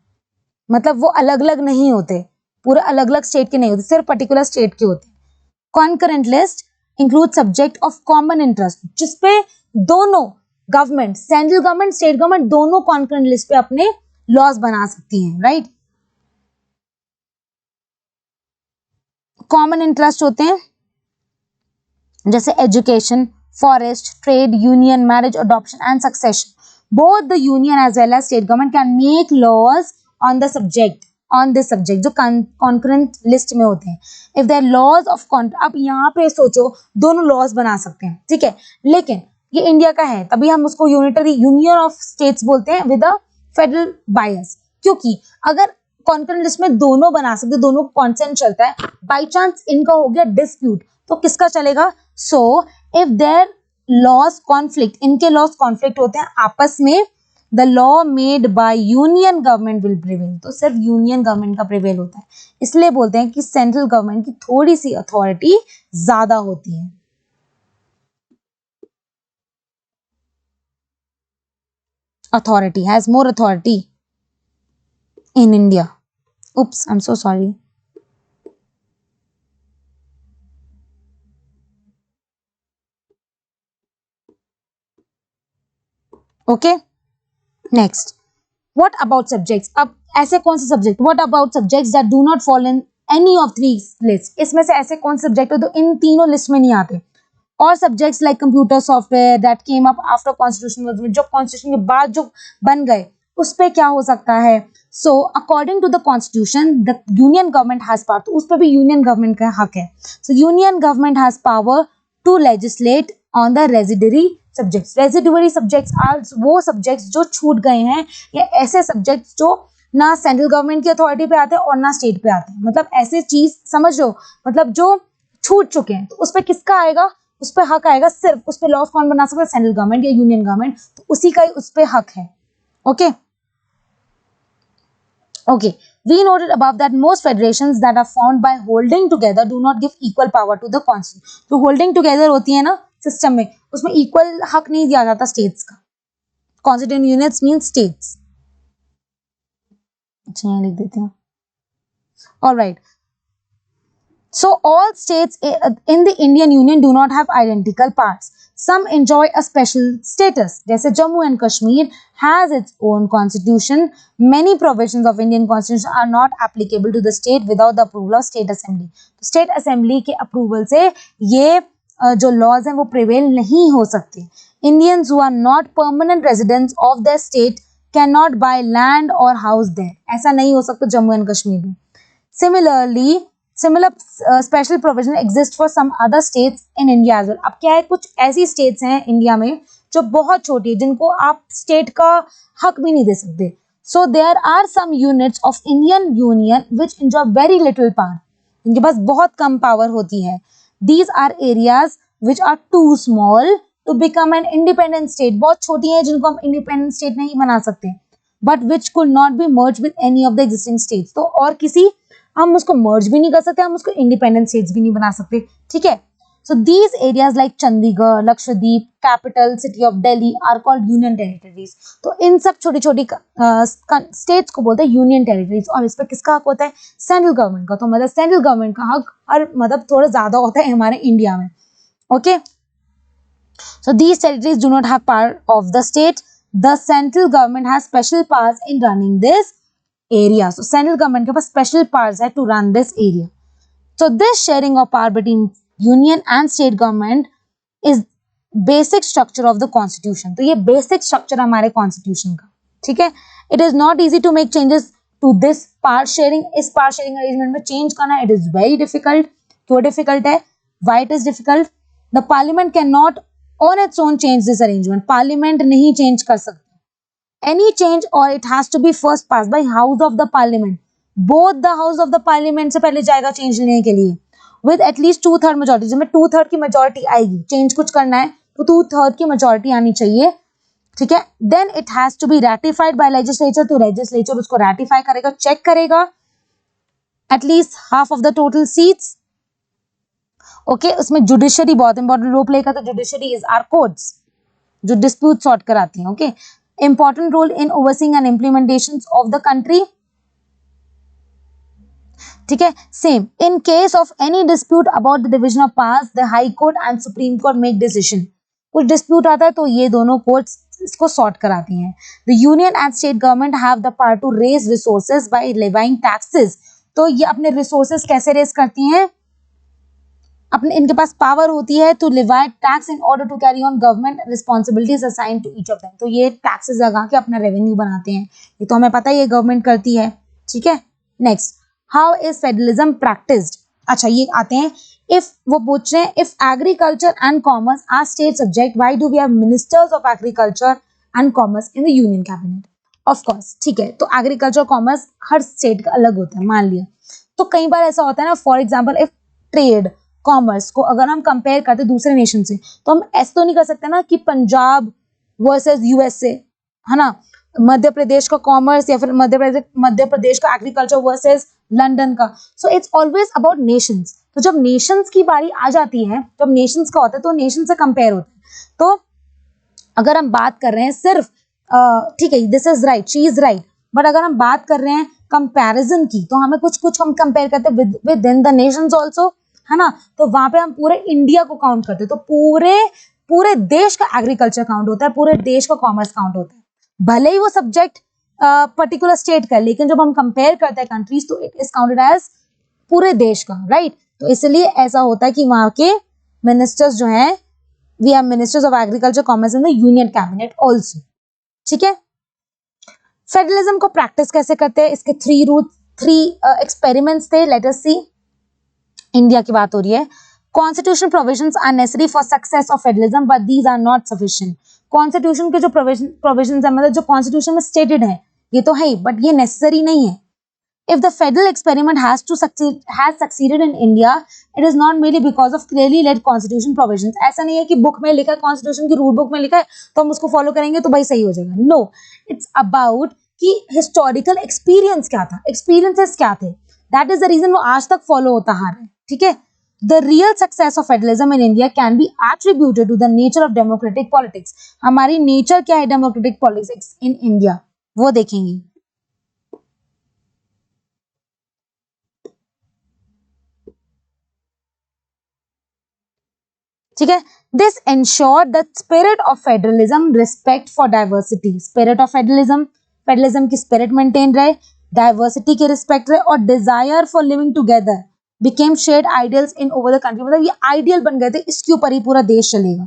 मतलब वो अलग अलग नहीं होते, पूरे अलग अलग स्टेट के नहीं होते, सिर्फ पर्टिकुलर स्टेट के होते हैं. Concurrent list include subject of common interest, जिसपे दोनों government, central government, state government, दोनों कॉन्करेंट लिस्ट पे अपने लॉज बना सकती हैं, राइट. कॉमन इंटरेस्ट होते हैं जैसे education, forest, trade, union, marriage, adoption and succession. Both the union as well as state government can make laws on the subject, on this subject, जो concurrent list में होते हैं. इफ देयर लॉज ऑफ अब यहाँ पे सोचो दोनों laws बना सकते हैं, ठीक है, लेकिन ये इंडिया का है, तभी हम उसको यूनिटरी यूनियन ऑफ स्टेट्स बोलते हैं विद अ फेडरल बायस. क्योंकि अगर कॉन्करेंट लिस्ट में दोनों बना सकते, दोनों कॉन्सेंट चलता है, बाई चांस इनका हो गया डिस्प्यूट, तो किसका चलेगा? So if there laws conflict, इनके लॉज कॉन्फ्लिक्ट होते हैं आपस में, the law made by union government will prevail. तो सिर्फ यूनियन गवर्नमेंट का प्रिवेल होता है. इसलिए बोलते हैं कि सेंट्रल गवर्नमेंट की थोड़ी सी अथॉरिटी ज्यादा होती है. Authority has more authority in India. Oops, I'm so sorry. Okay, next, what about subjects? अब ऐसे कौन से subject, what about subjects that do not fall in any of three lists? इसमें से ऐसे कौन से सब्जेक्ट है तो इन तीनों लिस्ट में नहीं आते. और subjects like computer software that came up after constitution, जो कॉन्स्टिट्यूशन के बाद जो बन गए, उस पे क्या हो सकता है? So according to the constitution, the union government has power. तो उस पर भी यूनियन गवर्नमेंट का हक है. So union government has power to legislate on the residuary subjects. Residuary subjects are वो सब्जेक्ट्स जो छूट गए हैं, या ऐसे सब्जेक्ट्स जो ना सेंट्रल गवर्नमेंट की अथॉरिटी पे आते हैं और ना स्टेट पे आते हैं, मतलब ऐसे चीज समझ लो, मतलब जो छूट चुके हैं, तो उस पर किसका आएगा, उस पर हक आएगा, सिर्फ उस पर लॉस कौन बना सकता है, सेंट्रल गवर्नमेंट या यूनियन गवर्नमेंट, तो उसी का ही उस पर हक है। Okay okay, we noted above that most federations that are formed by holding together do not give equal power to the constitution। तो holding together होती है ना सिस्टम में, उसमें इक्वल हक नहीं दिया जाता स्टेट्स का। constituent units mean states। अच्छा यहाँ लिख देते हैं। all right, so all states in the Indian Union do not have identical parts, some enjoy a special status, जैसे Jammu and Kashmir has its own constitution, many provisions of Indian constitution are not applicable to the state without the approval of state assembly। तो state assembly के approval से ये जो laws हैं वो prevail नहीं हो सकते। Indians who are not permanent residents of their state cannot buy land or house there, ऐसा नहीं हो सकता जम्मू एंड कश्मीर में। Similarly, similar special provision exist for some other states in India as well। अब क्या है, कुछ ऐसी states हैं इंडिया में जो बहुत छोटी है, जिनको आप state का हक भी नहीं दे सकते। So there are some units of Indian Union which enjoy very little power, इनके पास बहुत कम पावर होती है। These are areas which are too small to become an independent state, बहुत छोटी हैं जिनको हम independent state नहीं बना सकते, but which could not be merged with any of the existing states। तो और किसी हम उसको मर्ज भी नहीं कर सकते, हम उसको इंडिपेंडेंट स्टेट्स भी नहीं बना सकते, ठीक है। So these areas like Chandigarh, Lakshadweep, capital city of Delhi are called union territories. तो इन सब छोटी छोटी स्टेट्स को बोलते हैं यूनियन टेरिटरीज, और इस पर किसका हक होता है, सेंट्रल गवर्नमेंट का। तो मतलब सेंट्रल गवर्नमेंट का हक और मतलब थोड़ा ज्यादा होता है हमारे इंडिया में। Okay, so these territories do not have power of the state, the central government has special powers in running this area। So central government के पास special powers है to run this area। So this sharing of power between union and state government is basic structure of the constitution। तो ये basic structure हमारे constitution का, ठीक है। It is not easy to make changes to this power sharing। इस power sharing arrangement में change करना it is very difficult। क्यों difficult है? Why it is difficult? The parliament cannot on its own change this arrangement। parliament नहीं change कर सकता any change, or it has to be first passed by house of the parliament। both the house of the parliament से पहले जाएगा change लेने के लिए with at least 2/3 majority। जिसमें 2/3 की majority आएगी, change कुछ करना है तो 2/3 की majority आनी चाहिए, ठीक है। then it has to be ratified by legislature। तो legislature उसको ratify करेगा, check करेगा at least half of the total seats। okay, उसमें judiciary बहुत important role play करता है। judiciary is our courts जो dispute sort कराती हैं। okay, important role in overseeing and implementations of the country, ठीक है। same in case of any dispute about the division of powers, the high court and supreme court make decision। कुछ dispute आता है तो ये दोनों courts इसको sort कराती हैं। the union and state government have the power to raise resources by levying taxes। तो ये अपने resources कैसे raise करती हैं, अपने इनके पास पावर होती है to levy tax in order to carry on government responsibilities assigned to each of them. तो ये टैक्सेस लगा के अपना रेवेन्यू बनाते हैं, ये तो हमें पता है ये गवर्नमेंट करती है, ठीक है। Next, how is federalism practised. अच्छा ये आते हैं, इफ वो पूछ रहे हैं if agriculture and commerce are state subject why do we have ministers of agriculture and commerce in the union cabinet. Of course, ठीक है। तो एग्रीकल्चर कॉमर्स हर स्टेट का अलग होता है, मान लिया। तो कई बार ऐसा होता है ना, for example if trade commerce को अगर हम कंपेयर करते दूसरे नेशन से, तो हम ऐसे तो नहीं कर सकते ना कि पंजाब वर्सेस यूएसए, है ना, मध्य प्रदेश का कॉमर्स या फिर मध्य प्रदेश का एग्रीकल्चर वर्सेस लंदन का। So it's always about Nations. तो जब नेशंस की बारी आ जाती है, जब नेशंस का होता है तो नेशन से कंपेयर होता है। तो अगर हम बात कर रहे हैं सिर्फ ठीक है, this is right, she is right, but अगर हम बात कर रहे हैं कंपैरिजन की, तो हमें कुछ हम कंपेयर करते हैं with in the Nations also, है ना। तो वहां पे हम पूरे इंडिया को काउंट करते हैं, तो पूरे देश का एग्रीकल्चर काउंट होता है, पूरे देश का कॉमर्स काउंट होता है, भले ही वो सब्जेक्ट पर्टिकुलर स्टेट का, लेकिन जब हम कंपेयर करते हैं कंट्रीज तो इट इज काउंटेड एज पूरे देश का, राइट। तो इसलिए ऐसा होता है कि वहां के मिनिस्टर्स जो हैं, we have ministers of agriculture commerce in the union cabinet also, ठीक है। फेडरलिज्म को प्रैक्टिस कैसे करते हैं, इसके 3 एक्सपेरिमेंट्स थे, लेट अस सी। इंडिया की बात हो रही है, constitution provisions are necessary for success of federalism but these are not sufficient. Constitution के जो प्रोविजंस है, मतलब जो कॉन्स्टिट्यूशन में स्टेटेड है ये तो है ही, बट ये नेसेसरी नहीं है। If the federal experiment has succeeded in India, it is not merely because of clearly laid constitution provisions. ऐसा नहीं है कि बुक में लिखा है, कॉन्स्टिट्यूशन की रूल बुक में लिखा है तो हम उसको फॉलो करेंगे तो भाई सही हो जाएगा। नो, इट्स अबाउट कि हिस्टोरिकल एक्सपीरियंस क्या था, एक्सपीरियंसेस क्या थे, दैट इज द रीजन वो आज तक फॉलो होता आ रहा है। ठीक है, the real success of federalism in India can be attributed to the nature of democratic politics. हमारी नेचर क्या है डेमोक्रेटिक पॉलिटिक्स इन इंडिया, वो देखेंगे। ठीक है, this ensure the spirit of federalism, respect for diversity. Spirit of federalism, federalism की spirit maintain रहे, diversity के रिस्पेक्ट रहे, और desire for living together became shared ideals in over the country. मतलब ये आइडियल बन गए थे, इसके ऊपर ही पूरा देश चलेगा।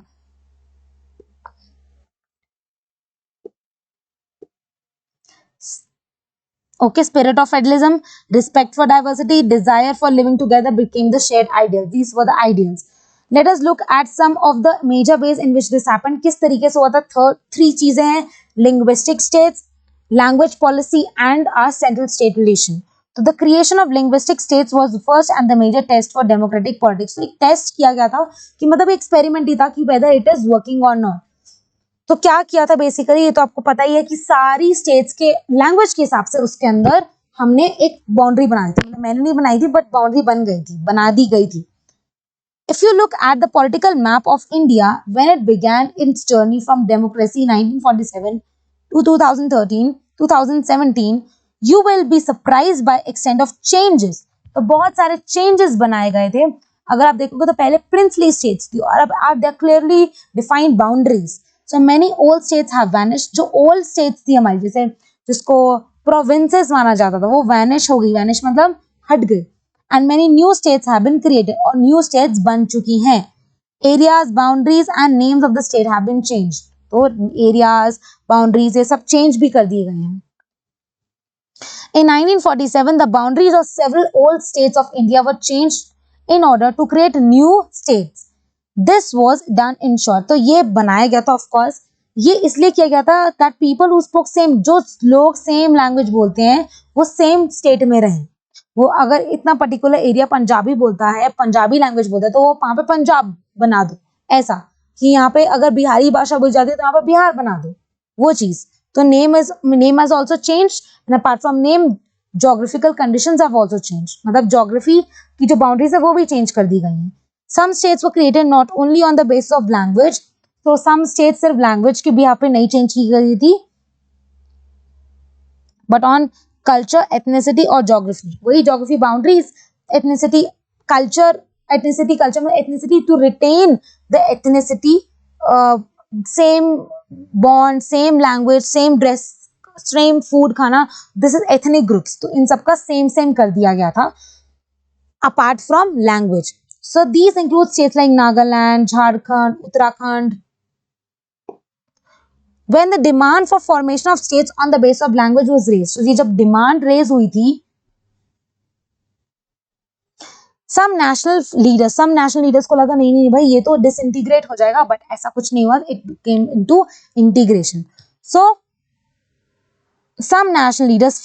Okay, spirit of federalism, respect for diversity, desire for living together became the shared ideals. These were the ideals. Let us look at some of the major ways in which this happened. किस तरीके से हुआ था? Three चीजें हैं, linguistic states, language policy and our central state relation. So the creation of linguistic states was the first and the major test for democratic politics. तो एक test किया गया था कि मतलब एक्सपेरिमेंट ही था कि whether it is working or not. तो क्या किया था बेसिकली, ये तो आपको पता ही है कि सारी स्टेट्स के लैंग्वेज के हिसाब से उसके अंदर हमने एक बाउंड्री बनाई थी। मतलब मैंने नहीं बनाई थी बट बाउंड्री बन गई थी, बना दी गई थी। If you look at the political map of India when it began its journey from democracy 1947 to 2013, 2017, you will be surprised by extent of changes. तो बहुत सारे changes बनाए गए थे। अगर आप देखोगे तो पहले princely states थी और अब they are clearly defined boundaries. So many old states have vanished. जो old states थी हमारी, जैसे जिसको provinces माना जाता था, वो vanish हो गई। vanish मतलब हट गई। And many new states have been created, और new states बन चुकी हैं। Areas, boundaries and names of the state have been changed. तो areas, boundaries ये सब change भी कर दिए गए हैं। In 1947, the boundaries of several old states of India were changed in order to create new states. This was done in short. तो ये बनाया गया था, of course ये इसलिए किया गया था that people who spoke same, जो लोग same language बोलते हैं वो same state में रहें। वो अगर इतना पर्टिकुलर एरिया पंजाबी बोलता है, पंजाबी लैंग्वेज बोलता है, तो वो वहां पे पंजाब बना दो। ऐसा कि यहाँ पे अगर बिहारी भाषा बोली जाती है तो यहाँ पे बिहार बना दो, वो चीज। तो name has also changed and apart from name geographical conditions have also changed. मतलब ज्योग्राफी की जो बाउंड्रीज है वो भी चेंज कर दी गई हैं। Some states were created not only on the basis of language. तो सम स्टेट्स सिर्फ लैंग्वेज के भी यहाँ पे नहीं चेंज की गई थी, बट ऑन कल्चर, एथनिसिटी और ज्योग्राफी। वही geography, boundaries, ethnicity, culture, ethnicity, culture में ethnicity to retain the ethnicity, same bond, same language, same dress, same food खाना, दिस इज एथनिक ग्रुप्स। तो इन सबका सेम सेम कर दिया गया था apart from language. So these include states like Nagaland, Jharkhand, Uttarakhand. When the demand for formation of states on the basis of language was raised, तो ये जब डिमांड रेज हुई थी, some national leaders को लगा नहीं भाई ये तो डिसइंटीग्रेट हो जाएगा, बट ऐसा कुछ नहीं हुआ। it came into integration. So some national leaders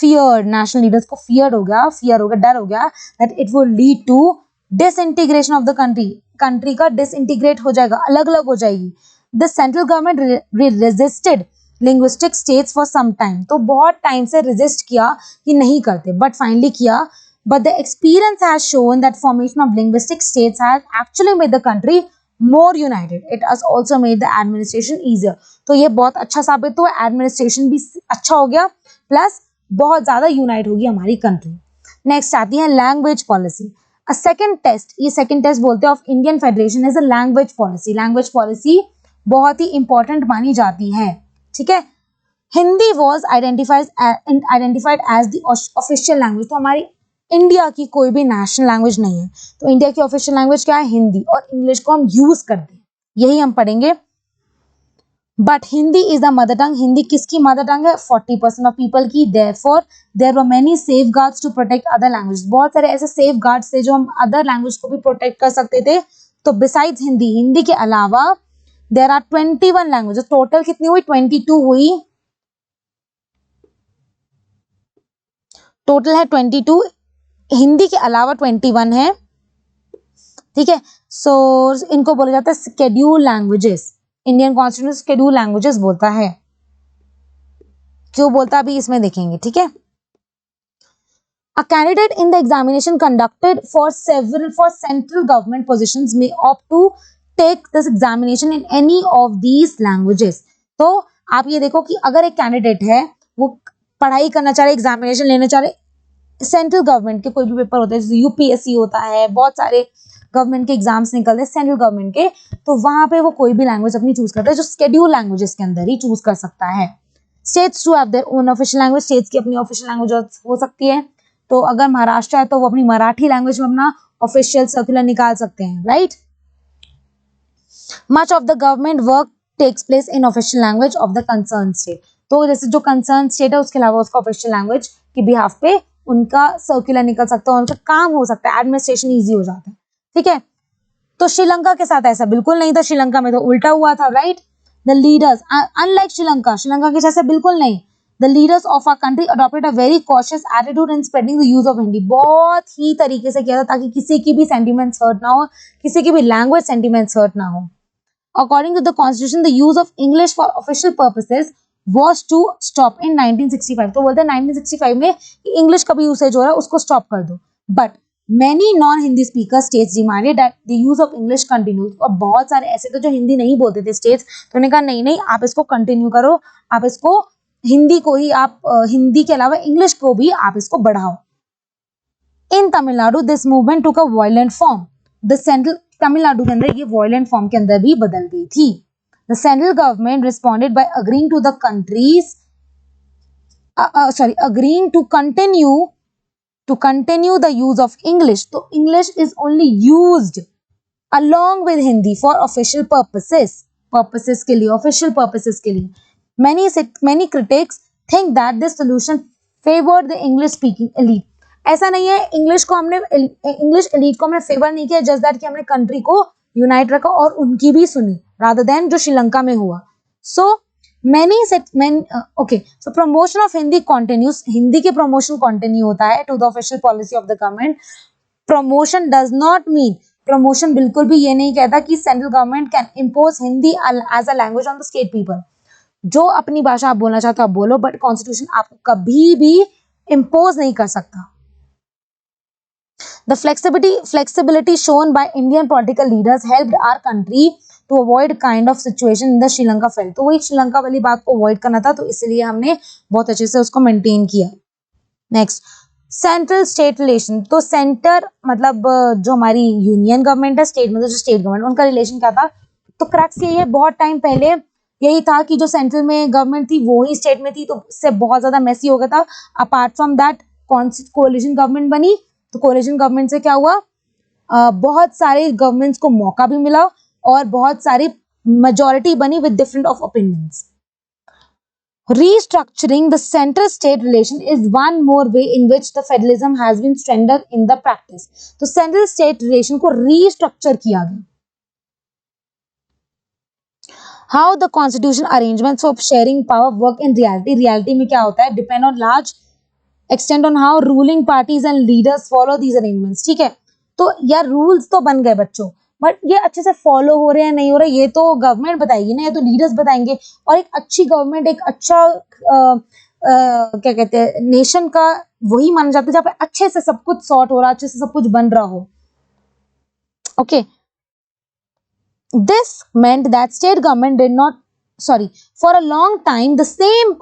को feared हो गया, डर हो गया that it would lead to disintegration of the country का disintegrate हो जाएगा, अलग अलग हो जाएगी। The central government resisted linguistic states for some time. तो बहुत टाइम से resist किया कि नहीं करते, but finally किया। But the experience has shown that formation of linguistic states has actually made the country more united. It has also made the administration easier. तो ये बहुत अच्छा साबित हुआ, administration भी अच्छा हो गया, plus बहुत ज़्यादा unite होगी हमारी country. Next आती है language policy. A second test, ये second test बोलते हैं of Indian Federation is a language policy. Language policy बहुत ही इंपॉर्टेंट मानी जाती है। ठीक है, Hindi was identified as the official language. तो हमारी इंडिया की कोई भी नेशनल लैंग्वेज नहीं है, तो इंडिया की ऑफिशियल लैंग्वेज क्या है? हिंदी। और इंग्लिश को हम यूज करते हैं, यही हम पढ़ेंगे। But Hindi is the mother tongue. Hindi किसकी मदर टंग है? 40% ऑफ पीपल की। Therefore there were many safeguards to protect other language. बहुत सारे ऐसे सेफगार्ड्स थे जो हम अदर लैंग्वेज को भी प्रोटेक्ट कर सकते थे तो बिसाइड्स हिंदी, हिंदी के अलावा देयर आर 21 लैंग्वेजेस। टोटल कितनी हुई? 22 हुई। टोटल है 22, हिंदी के अलावा 21 है, ठीक है। सो इनको बोला जाता है schedule languages. Indian constitution schedule languages बोलता है। क्यों बोलता है अभी इसमें देखेंगे, ठीक है। A candidate in the examination conducted for central government positions may opt to take this examination in any of these languages। तो आप ये देखो कि अगर एक कैंडिडेट है, वो पढ़ाई करना चाह रहे, एग्जामिनेशन लेना चाह रहे सेंट्रल गवर्नमेंट के कोई भी पेपर होता है, जैसे यूपीएससी होता है, बहुत सारे गवर्नमेंट के एग्जाम्स निकलते हैं सेंट्रल गवर्नमेंट के, तो वहां पे वो कोई भी लैंग्वेज अपनी चूज करता है, जो स्केड्यूल लैंग्वेजेस के अंदर ही चूज कर सकता है। States to have their own official language, states की अपनी ऑफिशियल लैंग्वेज हो सकती है। तो अगर महाराष्ट्र है तो वो अपनी मराठी लैंग्वेज में अपना ऑफिशियल सर्कुलर निकाल सकते हैं, right. Much of the government work takes place in official language of the concern state. तो जैसे जो कंसर्न स्टेट है उसके अलावा उसका ऑफिशियल लैंग्वेज की बिहाफ पे उनका सर्कुलर निकल सकता है, उनका काम हो सकता है, एडमिनिस्ट्रेशन ईजी हो जाता है, ठीक है। तो श्रीलंका के साथ ऐसा बिल्कुल नहीं था, श्रीलंका में तो उल्टा हुआ था, right. The leaders unlike Sri Lanka, Sri Lanka के जैसे बिल्कुल नहीं, the leaders of our country adopted a very cautious attitude in spreading the use of Hindi। बहुत ही तरीके से किया था ताकि किसी की भी sentiments hurt ना हो, किसी की भी language sentiments hurt ना हो। According to the constitution, the use of English for official purposes was to stop in 1965। तो बोलते हैं 1965 में इंग्लिश का भी यूसेज हो रहा है, उसको स्टॉप कर दो। But many non-Hindi speaker states demanded that the use of English continues। और बहुत सारे ऐसे तो जो हिंदी नहीं बोलते थे स्टेट्स, तो उन्होंने कहा नहीं नहीं, आप इसको कंटिन्यू करो, आप इसको हिंदी को ही आप हिंदी के अलावा इंग्लिश को भी आप इसको बढ़ाओ। In Tamil Nadu this movement took a violent form. The central, Tamil Nadu के अंदर ये वायलेंट फॉर्म के अंदर भी बदल गई थी। The central government responded by agreeing to the countries agreeing to continue the use of English. तो English is only used along with Hindi for official purposes के लिए, official purposes के लिए। Many critics think that this solution favored the English speaking elite। ऐसा नहीं है English को हमने, इंग्लिश एलीट को हमने फेवर नहीं किया, जस्ट दैट कि हमने कंट्री को यूनाइट रखा और उनकी भी सुनी, रादर देन जो श्रीलंका में हुआ। So so promotion of Hindi continues, Hindi के प्रमोशन कॉन्टिन्यू होता है to the official policy of the government. Promotion does not mean, promotion बिल्कुल भी ये नहीं कहता कि central government can impose Hindi as a language on the state people. जो अपनी भाषा आप बोलना चाहते हो आप बोलो, बट कॉन्स्टिट्यूशन आपको कभी भी इम्पोज नहीं कर सकता। The flexibility shown by Indian political leaders helped our country to avoid kind of situation in the Sri Lanka fell। तो वही श्रीलंका वाली बात को अवॉइड करना था, तो इसलिए हमने बहुत अच्छे से उसको मेंटेन किया। Next, central state relation. तो सेंटर मतलब जो हमारी यूनियन गवर्नमेंट है, स्टेट मतलब जो स्टेट गवर्नमेंट, उनका रिलेशन क्या था? तो क्रक्स यही है, बहुत टाइम पहले यही था कि जो सेंट्रल में गवर्नमेंट थी वो ही स्टेट में थी, तो इससे बहुत ज्यादा मेसी हो गया था। Apart from that coalition government बनी, तो कोलिशन गवर्नमेंट से क्या हुआ, बहुत सारे गवर्नमेंट्स को मौका भी मिला और बहुत सारी मेजॉरिटी बनी with different of opinions. Restructuring the center-state relation is one more way in which the federalism has been strengthened in the practice। तो central-state relation को restructure किया गया। How the constitution arrangements of sharing power work in reality। reality में क्या होता है? Depend on large extent on how ruling parties and leaders follow these arrangements। ठीक है, तो यार रूल्स तो बन गए बच्चों, बट ये अच्छे से फॉलो हो रहे हैं नहीं हो रहे, ये तो गवर्नमेंट बताएगी ना, ये तो लीडर्स बताएंगे। और एक अच्छी गवर्नमेंट, एक अच्छा क्या कहते हैं, नेशन का वही माना जाता है जहाँ पे अच्छे से सब कुछ सॉर्ट हो रहा, अच्छे से सब कुछ बन रहा हो। Okay, this meant that state government did not, for a long time the same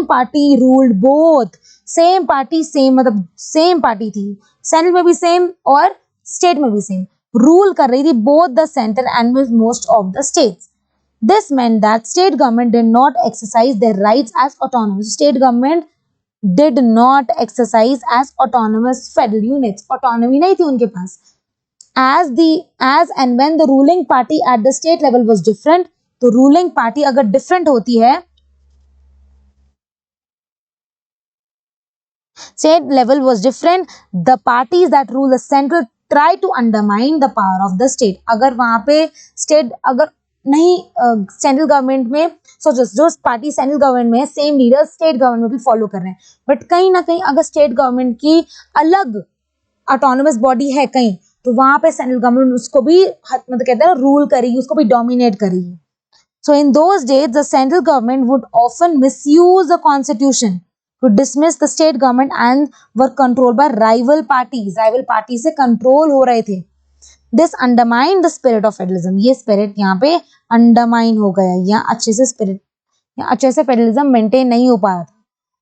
party ruled both। Same party same मतलब सेम पार्टी थी, सेंट्रल में भी सेम और स्टेट में भी सेम रूल कर रही थी, both the centre and most of the states. This meant that state government did not exercise their rights as autonomous। state government did not exercise as autonomous federal units, autonomy नहीं थी उनके पास। as and when the ruling party at the state level was different, तो ruling party अगर different होती है, state level was different, the parties that rule the central try to undermine the power of the state. अगर वहां पे state अगर नहीं central government में सोचो जो पार्टी सेंट्रल गवर्नमेंट में है सेम लीडर स्टेट गवर्नमेंट में भी फॉलो कर रहे हैं, बट कहीं ना कहीं अगर स्टेट गवर्नमेंट की अलग ऑटोनोमस बॉडी है कहीं, तो वहां पे सेंट्रल गवर्नमेंट उसको भी मतलब कहते हैं रूल करेगी, उसको भी डोमिनेट करेगी। So in those days, the central government would often misuse the constitution to dismiss the state government and were controlled by rival parties. Rival parties से control हो रहे थे। This undermined the spirit of federalism. ये spirit यहाँ पे undermine हो गया, यहाँ अच्छे से federalism maintain नहीं हो पाया था।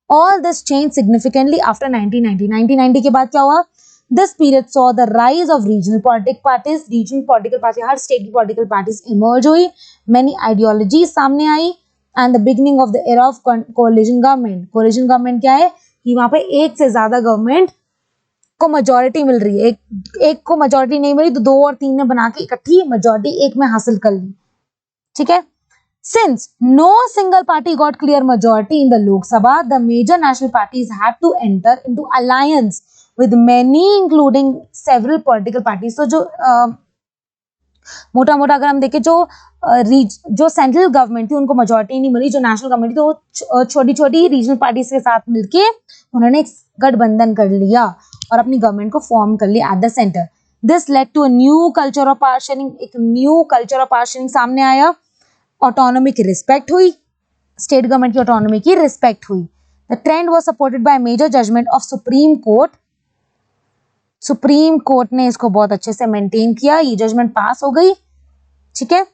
All this changed significantly after 1990. 1990 के बाद क्या हुआ? This period saw the rise of regional political parties. Regional political parties, her state की political parties emerge हुई, many ideologies सामने आई, and the beginning of the era of coalition government. Coalition government क्या है कि वहां पे एक से ज्यादा गवर्नमेंट को majority मिल रही है, एक को majority नहीं मिली तो दो और तीन ने बना के इकट्ठी majority एक में हासिल कर ली, ठीक है। Since no single party got clear majority in the Lok Sabha, the major national parties had to enter into alliance with many including several political parties। तो जो मोटा मोटा अगर हम देखें जो सेंट्रल गवर्नमेंट थी उनको मेजोरिटी नहीं मिली, जो नेशनल गवर्नमेंट थी तो छोटी छोटी रीजनल पार्टीज के साथ मिलके उन्होंने एक गठबंधन कर लिया और अपनी गवर्नमेंट को फॉर्म कर लिया at the centre. This led to a new culture of power sharing, एक new culture of power sharing सामने आया। ऑटोनॉमी की रिस्पेक्ट हुई, स्टेट गवर्नमेंट की ऑटोनॉमी की रिस्पेक्ट हुई। The trend was supported by major judgment of supreme court. Supreme court ने इसको बहुत अच्छे से मेंटेन किया, ये जजमेंट पास हो गई, ठीक है।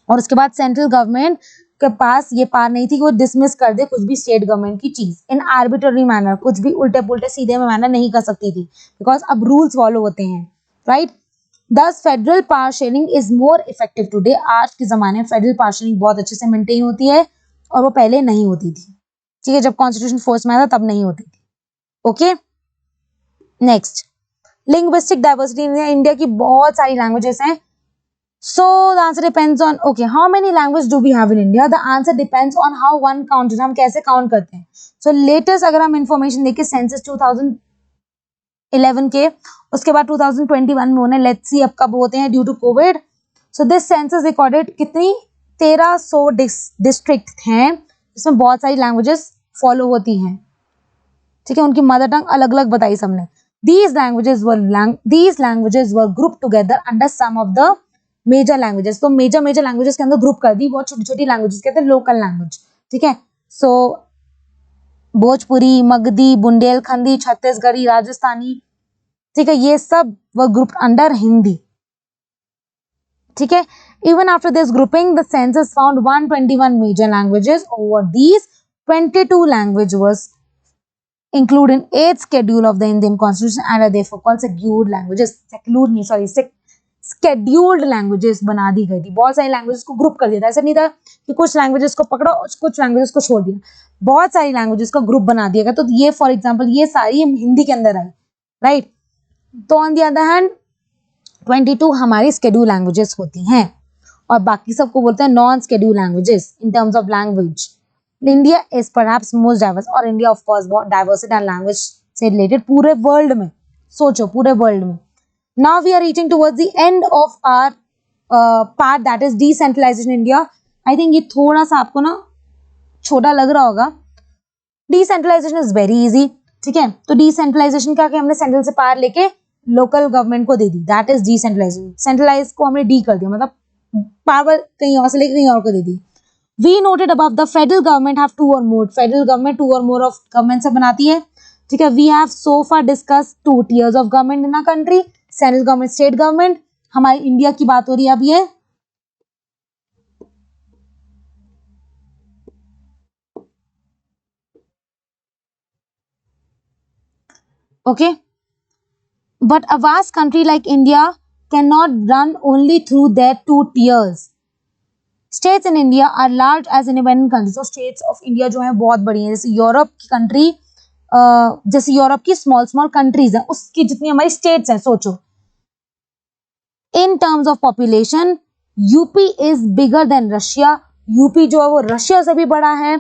और उसके बाद सेंट्रल गवर्नमेंट के पास ये पावर नहीं थी कि वो डिसमिस कर दे कुछ भी स्टेट गवर्नमेंट की चीज इन आर्बिट्ररी मैनर, कुछ भी उल्टे पुल्टे सीधे में मैनर नहीं कर सकती थी, बिकॉज अब रूल्स फॉलो होते हैं, राइट। दस federal power sharing is more effective today. आज के जमाने में फेडरल पावर शेयरिंग बहुत अच्छे से मेंटेन होती है और वो पहले नहीं होती थी, ठीक है। जब कॉन्स्टिट्यूशन फोर्स में आया था तब नहीं होती थी, okay. Next, linguistic diversity. India की बहुत सारी लैंग्वेजेस हैं। So the answer depends on, okay, how many languages do we have in India? The answer depends on how one counts, हम कैसे काउंट करते हैं। So latest अगर हम इंफॉर्मेशन देखें सेंसस 2011 के, उसके बाद 2021 में होने, लेट्स सी अब कब होते हैं due to Covid. So this census recorded कितनी 1300 डिस्ट्रिक्ट हैं जिसमें बहुत सारी लैंग्वेजेस फॉलो होती हैं, ठीक है। उनकी मदर टंग अलग अलग बताई सबने। These languages were grouped together under some of the major languages. तो मेजर लैंग्वेजेस के अंदर ग्रुप कर दी, बहुत छोटी छोटी लैंग्वेजेस कहते हैं लोकल लैंग्वेज, ठीक है। सो भोजपुरी, मगधी, बुंदेलखंडी, छत्तीसगढ़ी, राजस्थानी, ठीक है, ये सब वर ग्रुप अंडर हिंदी, ठीक है। Even after this grouping the census found 121 major languages. Over these 22 language was included in 8th schedule of the Indian Constitution and are therefore called scheduled languages। scheduled languages बना दी गई थी। बहुत सारी languages को group कर दिया था, ऐसा नहीं था कि कुछ लैंग्वेजेस को पकड़ा और कुछ लैंग्वेजेस को छोड़ दिया, बहुत सारी लैंग्वेजेस को ग्रुप बना दिया गया। तो ये फॉर एग्जांपल ये सारी हिंदी के अंदर आई, राइट। तो ऑन द अदर हैंड 22 हमारी स्केड्यूल लैंग्वेजेस होती हैं और बाकी सबको बोलते हैं non schedule languages in terms of language. India is perhaps most diverse, और इंडिया ऑफ कोर्स बहुत डाइवर्सिटी एंड लैंग्वेज से रिलेटेड पूरे वर्ल्ड में, सोचो पूरे वर्ल्ड में। Now we are reaching towards the end of our part, that is decentralization in India। I think ये थोड़ा सा आपको ना छोटा लग रहा होगा। Decentralization is very easy, ठीक है। तो decentralization क्या कि हमने सेंट्रल से पावर लेके लोकल गवर्नमेंट को दे दी, that is decentralization। सेंट्रलाइज को हमने डी कर दिया, मतलब पावर कहीं और से लेके कहीं और को दे दी। We noted above the federal government have two or more, federal government two or more of government से बनाती है, ठीक है। We have so far discussed two tiers of government in our country, central government, state government. हमारी India की बात हो रही है अब ये, okay. But a vast country like India can not run only through their two tiers. States in India are large as independent countries. तो states of India जो है बहुत बड़ी है, जैसे यूरोप की कंट्री, जैसे यूरोप की स्मॉल कंट्रीज है उसकी जितनी हमारी स्टेट्स हैं, सोचो। In terms of population, UP is bigger than Russia. UP जो है वो रशिया से भी बड़ा है।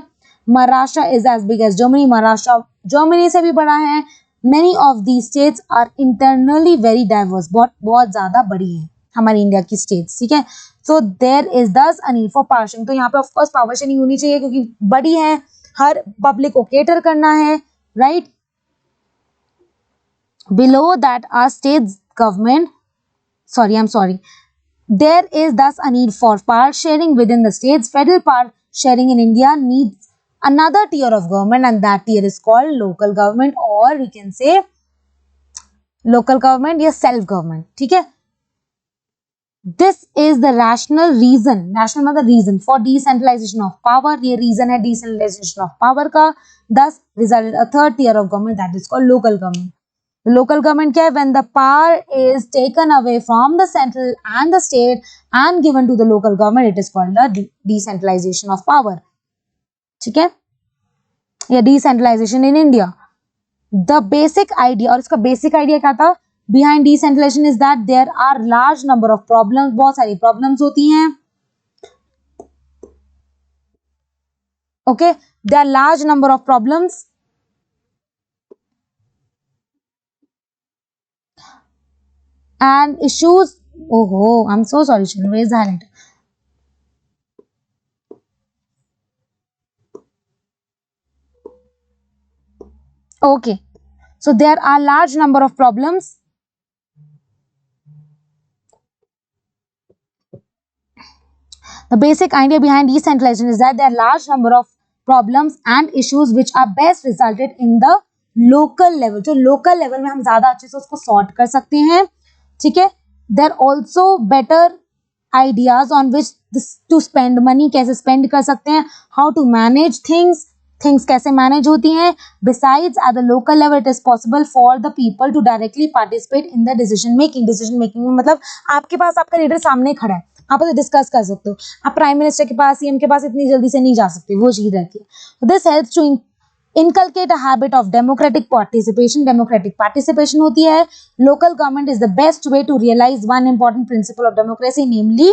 Maharashtra is as big as Germany, Maharashtra Germany से भी बड़ा है। Many of these states are internally very diverse. बहुत ज़्यादा बड़ी है हमारी इंडिया की states, ठीक है. So there is thus a need for power sharing. तो यहाँ पे of course power sharing होनी चाहिए क्योंकि बड़ी है, हर public को cater करना है, right? Below that are states government. There is thus a need for power sharing within the states. Federal power sharing in India needs another tier of government, and that tier is called local government, or we can say local government या self government, ठीक है. This is the rational मतलब reason for decentralization of power. ये reason है decentralization of power का. Thus resulted a third tier of government that is called local government. Local government क्या है? When the power is taken away from the central and the state and given to the local government, it is called the decentralization of power. ठीक है, या decentralization in India. The basic idea, और इसका basic idea क्या था behind decentralization is that there are large number of problems. बहुत सारी problems होती हैं. Okay, there are large number of problems and issues. Oh, I'm so sorry, children. Raise the highlighter. Okay, so there are large number of problems. The basic idea behind decentralization is that there are large number of problems and issues which are best resulted in the local level. जो local level में हम ज़्यादा अच्छे से उसको sort कर सकते हैं, ठीक है. There are also better ideas on which to spend money, कैसे spend कर सकते हैं, how to manage things कैसे manage होती हैं. Besides, at the local level, it is possible for the people to directly participate in the decision making. Decision making में मतलब आपके पास आपका लीडर सामने खड़ा है, आप उसे डिस्कस कर सकते हो. आप प्राइम मिनिस्टर के पास, सीएम के पास इतनी जल्दी से नहीं जा सकते, वो चीज रहती है. This helps to inculcate a habit of democratic participation. Democratic participation होती है. Local government is the best way to realize one important principle of democracy, namely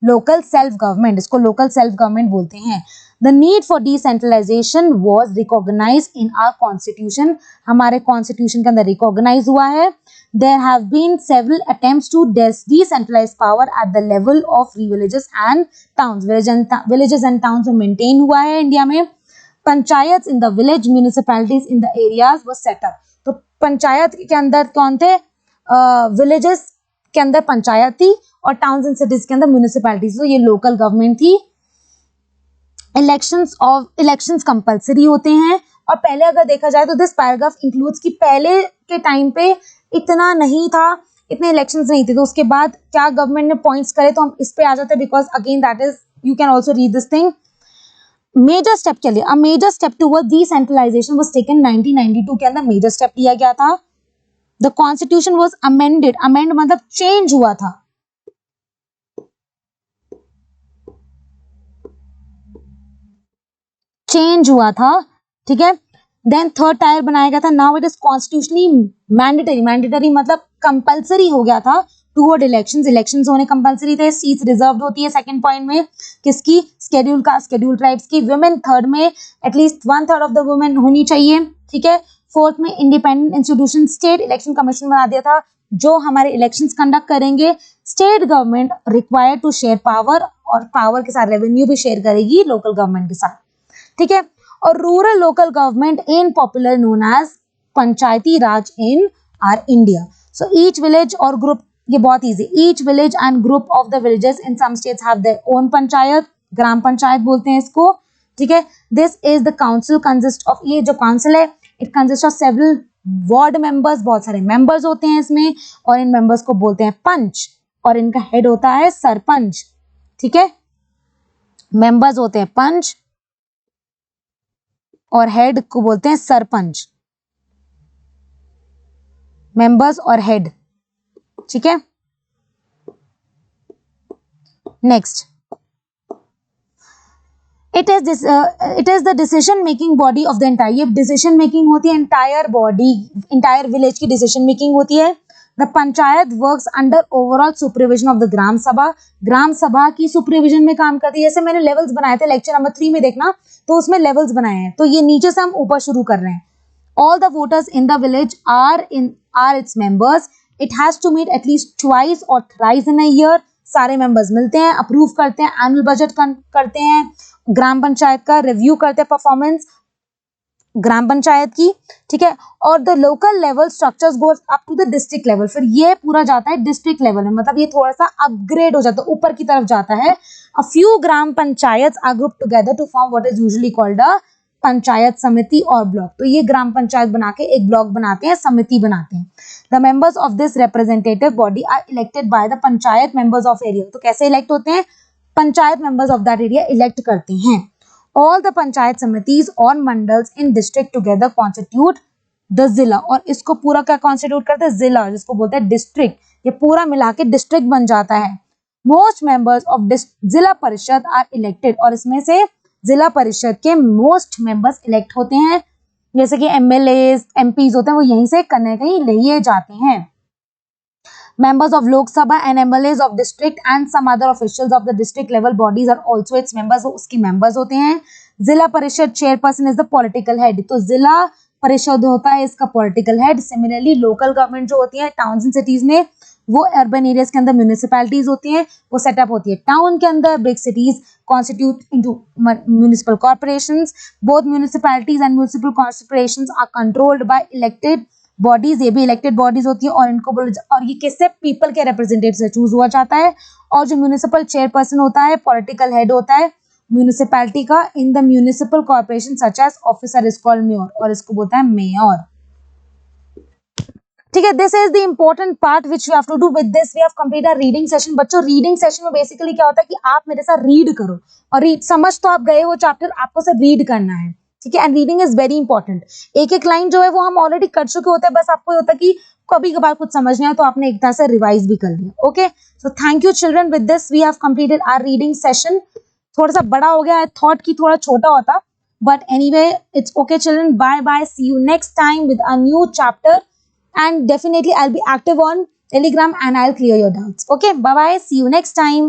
local self government. इसको local self government बोलते हैं. The need for decentralization was recognized in our constitution. हमारे constitution के अंदर recognize हुआ है. There have been several attempts to decentralize power at the level of villages and towns. Villages and towns में maintain हुआ है इंडिया में. Panchayats in the village, municipalities in the areas was set up. तो पंचायत के अंदर कौन थे? Villages के अंदर पंचायत थी और towns and cities के अंदर municipalities. तो ये local government थी. Elections compulsory होते हैं. और पहले अगर देखा जाए तो this paragraph includes कि पहले के टाइम पे इतना नहीं था, इतने इलेक्शंस नहीं थे. तो उसके बाद क्या गवर्नमेंट ने पॉइंट्स करे तो हम इस पे आ जाते हैं, because again that is you can also read this thing. Major step के लिए, a major step toward decentralisation was taken 1992 के अंदर. मेजर स्टेप लिया गया था. The constitution was amended. Amend मतलब चेंज हुआ था. चेंज हुआ था, ठीक है. देन थर्ड टायर बनाया गया था. Now it is constitutionally mandatory. Mandatory मतलब कंपल्सरी हो गया था टूवर्ड इलेक्शंस होने कंपल्सरी थे. सीट्स रिजर्व्ड होती है सेकंड पॉइंट में. किसकी? शेड्यूल कास्ट, शेड्यूल ट्राइब्स की. वुमेन थर्ड में एटलीस्ट 1/3 ऑफ द वुमेन होनी चाहिए, ठीक है. फोर्थ में independent institution. State election commission बना दिया था जो हमारे इलेक्शंस कंडक्ट करेंगे. State government required to share power, और पावर के साथ रेवेन्यू भी शेयर करेगी लोकल गवर्नमेंट के साथ, ठीक है. और rural local government in popular known as panchayati raj in our India. So each village और ग्रुप, ये बहुत easy, each village and group of the villages in some states have their own panchayat. Gram panchayat बोलते हैं इसको, ठीक है. This is the council consist of, ये जो काउंसिल है it consist of several ward members. बहुत सारे मेंबर्स होते हैं इसमें, और इन मेंबर्स को बोलते हैं पंच, और इनका हेड होता है सरपंच, ठीक है. मेंबर्स होते हैं पंच और हेड को बोलते हैं सरपंच. मेंबर्स और हेड, ठीक है. Next, it is the decision making body of the entire. ये डिसीजन मेकिंग होती है एंटायर बॉडी, एंटायर विलेज की डिसीजन मेकिंग होती है. The panchayat works under overall supervision of the gram sabha. Gram सभा की सुपरविजन में काम करती है. जैसे मैंने लेवल्स बनाए थे लेक्चर नंबर 3 में, देखना तो उसमें लेवल्स बनाए हैं. तो ये नीचे से हम ऊपर शुरू कर रहे हैं. All the voters in the village are its members. It has to meet at least twice or thrice in a year. सारे मेंबर्स मिलते हैं, अप्रूव करते हैं, एनुअल बजट करते हैं, ग्राम पंचायत का रिव्यू करते हैं परफॉर्मेंस ग्राम पंचायत की, ठीक है। और the local level structures goes up to the district level, फिर ये पूरा जाता है डिस्ट्रिक्ट लेवल में, मतलब ये थोड़ा सा अपग्रेड हो जाता है, ऊपर की तरफ जाता है। A few gram panchayat are group together to form what is usually called a panchayat samiti और ब्लॉक। तो ये ग्राम पंचायत बना के एक ब्लॉक बनाते हैं, समिति बनाते हैं। The members of this representative body are elected by the panchayat members of area. तो कैसे इलेक्ट होते हैं? Panchayat members of that area elect करते हैं। All the पंचायत समितिज और mandals in district together constitute the zila, और इसको पूरा क्या कॉन्स्टिट्यूट करते हैं? जिला, जिसको बोलते हैं डिस्ट्रिक्ट। ये पूरा मिला के डिस्ट्रिक्ट बन जाता है। मोस्ट मेंबर्स ऑफ जिला परिषद आर इलेक्टेड, और इसमें से जिला परिषद के मोस्ट मेंबर्स इलेक्ट होते हैं, जैसे कि एमएलए एमपीज होते हैं, वो यहीं से कहीं कहीं लिए जाते हैं। Members of Lok Sabha and MLAs of district and some other officials of the district level bodies are also its members. वो उसकी members होते हैं। जिला परिषद chairperson is the political head, तो जिला परिषद होता है इसका political head। Similarly local government जो होती है towns and cities में, वो urban areas के अंदर municipalities होती हैं, वो setup होती है town के अंदर। big cities constitute into municipal corporations. Both municipalities and municipal corporations are controlled by elected bodies, ये भी इलेक्टेड बॉडीज होती है, और इनको और ये किससे? पीपल के रिप्रेजेंटेटिव से चूज हुआ जाता है। और जो म्यूनिसिपल चेयरपर्सन होता है, पॉलिटिकल हेड होता है म्यूनिसिपैलिटी का in the municipal corporation such as officer is called mayor, और इसको बोलता है मेयर, ठीक है। This is the important part which you have to do. With this we have complete our reading session. बच्चों रीडिंग सेशन में basically क्या होता है कि आप मेरे साथ रीड करो, और रीड समझ तो आप गए हो चैप्टर, आपको सिर्फ रीड करना है, ठीक है। And reading is very important. एक एक लाइन जो है वो हम ऑलरेडी कर चुके होते हैं, बस आपको होता है कि कभी कभार कुछ समझ नहीं आया तो आपने एक तरह से रिवाइज भी कर लिया। Okay, so thank you children. With this we have completed our reading session. थोड़ा सा बड़ा हो गया, आई थॉट कि थोड़ा छोटा होता, but anyway it's okay children. Bye bye, see you next time with a new chapter, and definitely I will be active on Telegram and I'll clear your doubts. Okay, bye bye, see you next time.